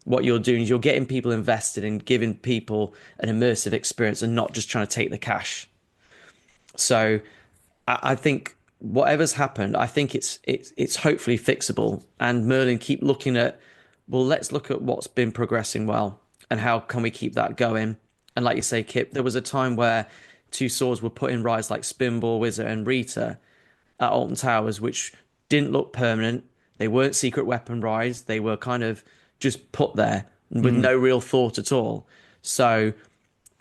what you're doing is you're getting people invested in giving people an immersive experience and not just trying to take the cash. So I think whatever's happened, I think it's hopefully fixable. And Merlin keep looking at, well, let's look at what's been progressing well and how can we keep that going. And like you say, Kip, there was a time where two swords were put in rides like Spinball, Wizard and Rita at Alton Towers, which didn't look permanent. They weren't secret weapon rides. They were kind of just put there with no real thought at all. So,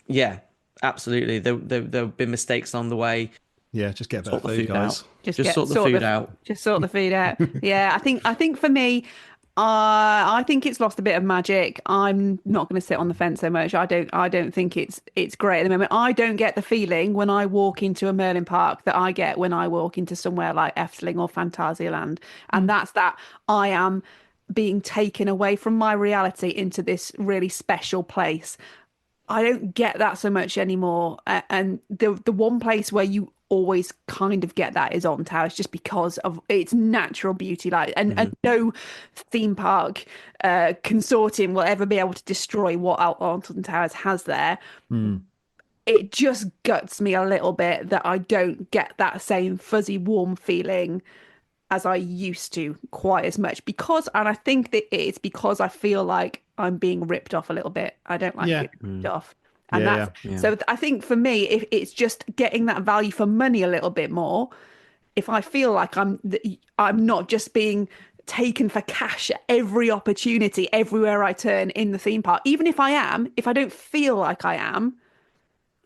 yeah, absolutely. There have been mistakes on the way. Yeah, just get better food, guys. Just sort the food out. Just sort the food out. Yeah, I think for me, I think it's lost a bit of magic. I'm not going to sit on the fence so much. I don't think it's great at the moment. I don't get the feeling when I walk into a Merlin park that I get when I walk into somewhere like Efteling or Phantasialand, and that's that I am being taken away from my reality into this really special place. I don't get that so much anymore. And the one place where you always kind of get that is Alton Towers, just because of its natural beauty. Like, and no theme park consortium will ever be able to destroy what Alton Towers has there. It just guts me a little bit that I don't get that same fuzzy, warm feeling as I used to quite as much, and I think that it's because I feel like I'm being ripped off a little bit. I don't like being ripped off. And so I think for me, if it's just getting that value for money a little bit more, if I feel like I'm not just being taken for cash at every opportunity, everywhere I turn in the theme park, even if I don't feel like I am,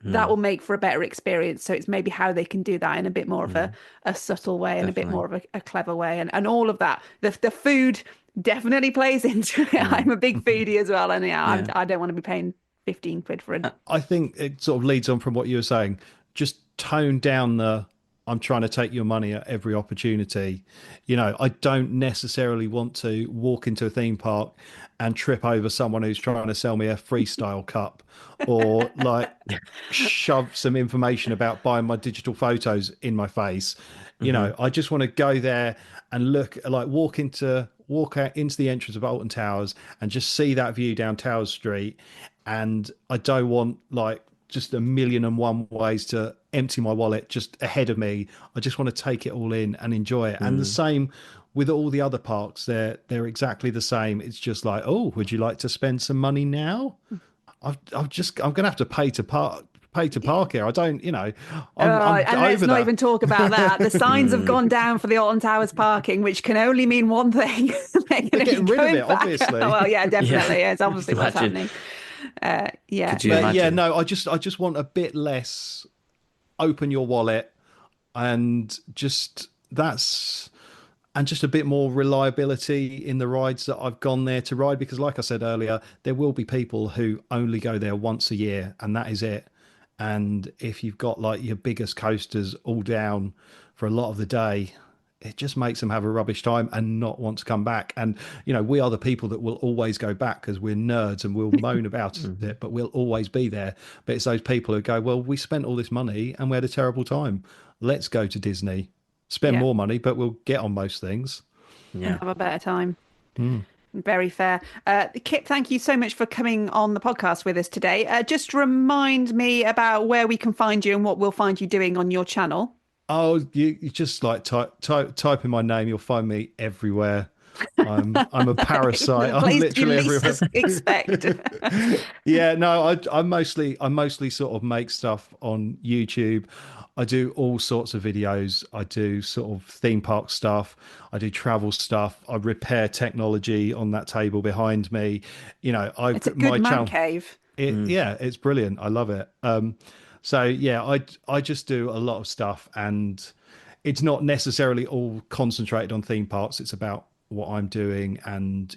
that will make for a better experience. So it's maybe how they can do that in a bit more of a subtle way and a bit more of a clever way, and all of that. The food definitely plays into it. I'm a big foodie as well, and I don't want to be paying 15 quid for it. I think it sort of leads on from what you were saying. Just tone down I'm trying to take your money at every opportunity. I don't necessarily want to walk into a theme park and trip over someone who's trying to sell me a freestyle cup, or like shove some information about buying my digital photos in my face. I just want to go there and walk out into the entrance of Alton Towers and just see that view down Towers Street. And I don't want just 1,000,001 ways to empty my wallet just ahead of me. I just want to take it all in and enjoy it. And the same with all the other parks. They're exactly the same. It's just like, oh, would you like to spend some money now? I'm going to have to pay to park here. I don't, I'm and let's not even talk about that. The signs have gone down for the Alton Towers parking, which can only mean one thing. They're getting rid of it, obviously. Well, yeah, definitely. Yeah. It's obviously what's happening. No, I just want a bit less open your wallet, and just a bit more reliability in the rides that I've gone there to ride, because like I said earlier, there will be people who only go there once a year and that is it. And if you've got your biggest coasters all down for a lot of the day, it just makes them have a rubbish time and not want to come back. And, we are the people that will always go back because we're nerds and we'll moan about it, but we'll always be there. But it's those people who go, well, we spent all this money and we had a terrible time. Let's go to Disney, spend more money, but we'll get on most things. Yeah. Have a better time. Very fair. Kip, thank you so much for coming on the podcast with us today. Just remind me about where we can find you and what we'll find you doing on your channel. Oh, you just type in my name, you'll find me everywhere. I'm a parasite. I'm literally everywhere. Expect. Yeah, no, I mostly sort of make stuff on YouTube. I do all sorts of videos. I do sort of theme park stuff. I do travel stuff. I repair technology on that table behind me. It's a good man cave. Yeah, it's brilliant. I love it. So yeah, I just do a lot of stuff, and it's not necessarily all concentrated on theme parks. It's about what I'm doing, and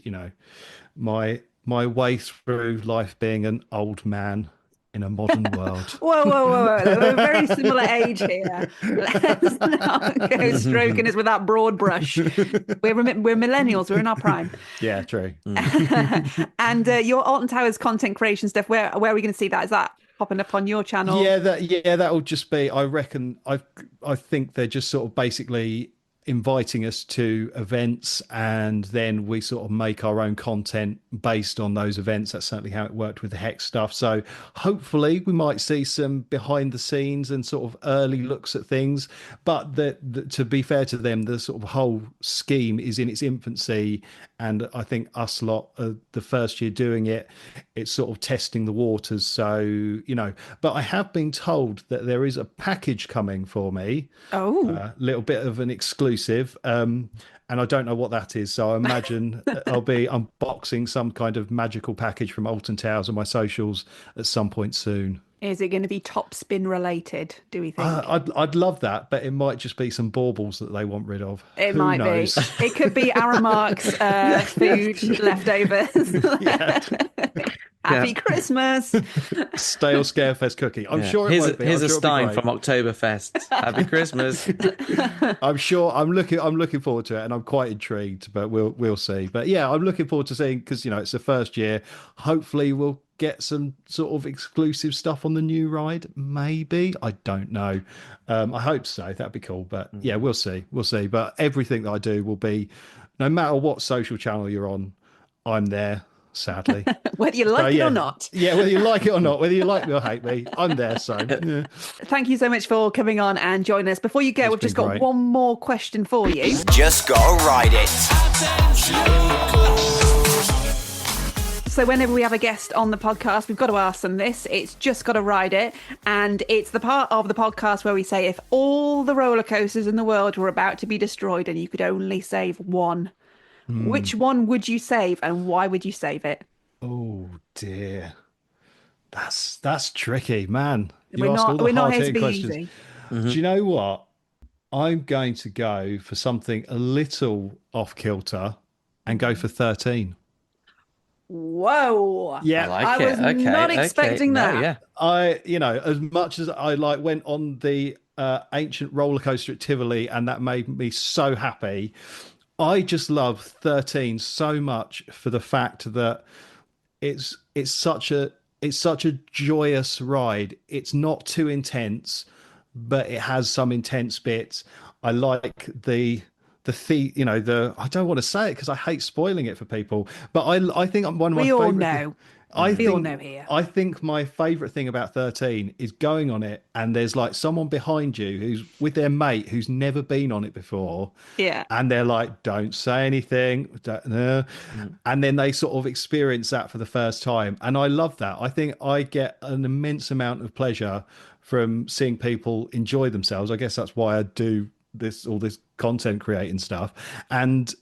my way through life being an old man in a modern world. Whoa. We're a very similar age here. Let's not go stroking us with that broad brush. We're millennials. We're in our prime. Yeah, true. And your Alton Towers content creation stuff, where are we going to see that? Is that popping up on your channel? Yeah, that'll just be, I reckon, I think they're just sort of basically inviting us to events, and then we sort of make our own content based on those events. That's certainly how it worked with the Hex stuff. So hopefully we might see some behind the scenes and sort of early looks at things. But to be fair to them, the sort of whole scheme is in its infancy. And I think us lot are the first year doing it. It's sort of testing the waters. So, but I have been told that there is a package coming for me. Oh, a little bit of an exclusive. And I don't know what that is. So I imagine I'll be unboxing some kind of magical package from Alton Towers on my socials at some point soon. is it going to be top spin related, do we think? I'd love that, but it might just be some baubles that they want rid of. It Who might knows? be. It could be Aramark's food leftovers. Happy Christmas. Stale Scarefest cookie. I'm sure it won't be. Here's I'm a sure stein from Oktoberfest. Happy Christmas. I'm sure. I'm looking forward to it, and I'm quite intrigued. But we'll see. But yeah, I'm looking forward to seeing, because it's the first year. Hopefully, we'll get some sort of exclusive stuff on the new ride. Maybe, I don't know. I hope so. That'd be cool. But yeah, we'll see. But everything that I do will be, no matter what social channel you're on, I'm there. Sadly, whether you like it or not. Yeah, whether you like it or not, whether you like me or hate me, I'm there. So yeah. Thank you so much for coming on and joining us. Before you go, we've just got great. one more question for you. Just gotta ride it. So whenever we have a guest on the podcast, we've got to ask them this. It's just got to ride it. And it's the part of the podcast where we say, if all the roller coasters in the world were about to be destroyed and you could only save one, which one would you save, and why would you save it? Oh dear, that's tricky, man. We're not here to be questions. easy. Do you know what? I'm going to go for something a little off kilter and go for 13. Whoa! Yeah, I was not expecting that. No, yeah. As much as I went on the ancient roller coaster at Tivoli, and that made me so happy. I just love 13 so much for the fact that it's such a joyous ride. It's not too intense, but it has some intense bits. I like the I don't want to say it because I hate spoiling it for people, but I think one of my favorite. We all know. I think my favorite thing about 13 is going on it, and there's like someone behind you who's with their mate who's never been on it before. Yeah. And they're like, don't say anything. And then they sort of experience that for the first time. And I love that. I think I get an immense amount of pleasure from seeing people enjoy themselves. I guess that's why I do all this content creating stuff. And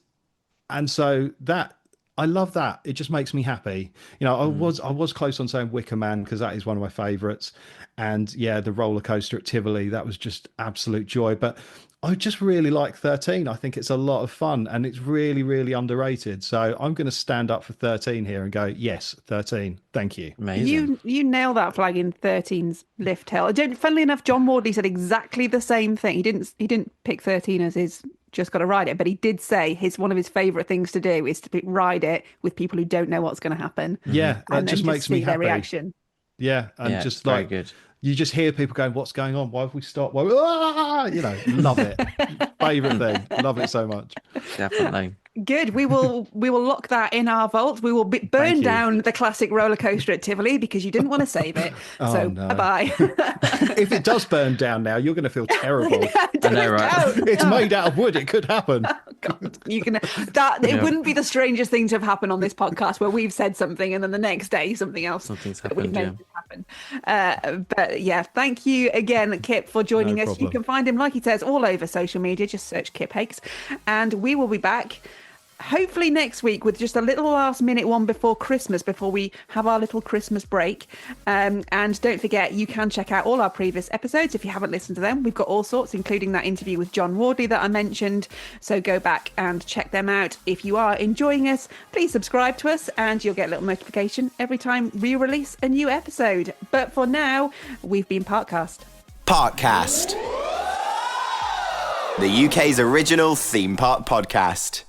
so that, I love that. It just makes me happy. I was close on saying Wicker Man because that is one of my favorites. And yeah, the roller coaster at Tivoli, that was just absolute joy. But I just really like 13. I think it's a lot of fun and it's really, really underrated. So I'm going to stand up for 13 here and go, yes, 13. Thank you. Amazing. You nail that flag in 13's lift hill. Funnily enough, John Wardley said exactly the same thing. He didn't pick 13 as his just got to ride it, but he did say one of his favorite things to do is to ride it with people who don't know what's going to happen. Yeah, that just makes me happy. Their reaction. Yeah, and just like good. You just hear people going, "What's going on? Why have we stopped? Why?" Love it. Favorite thing. Love it so much. Definitely. Good. We will lock that in our vault. We will burn down the classic roller coaster at Tivoli because you didn't want to save it. So bye. If it does burn down now, you're going to feel terrible. I know, right? It's made out of wood. It could happen. Oh, God. It wouldn't be the strangest thing to have happened on this podcast where we've said something and then the next day something's happened. But yeah, thank you again, Kip, for joining us. Problem. You can find him, like he says, all over social media. Just search Kip Hakes, and we will be back hopefully next week with just a little last minute one before Christmas, before we have our little Christmas break. And don't forget, you can check out all our previous episodes if you haven't listened to them. We've got all sorts, including that interview with John Wardley that I mentioned. So go back and check them out. If you are enjoying us, please subscribe to us and you'll get a little notification every time we release a new episode. But for now, we've been Parkcast. Parkcast, the UK's original theme park podcast.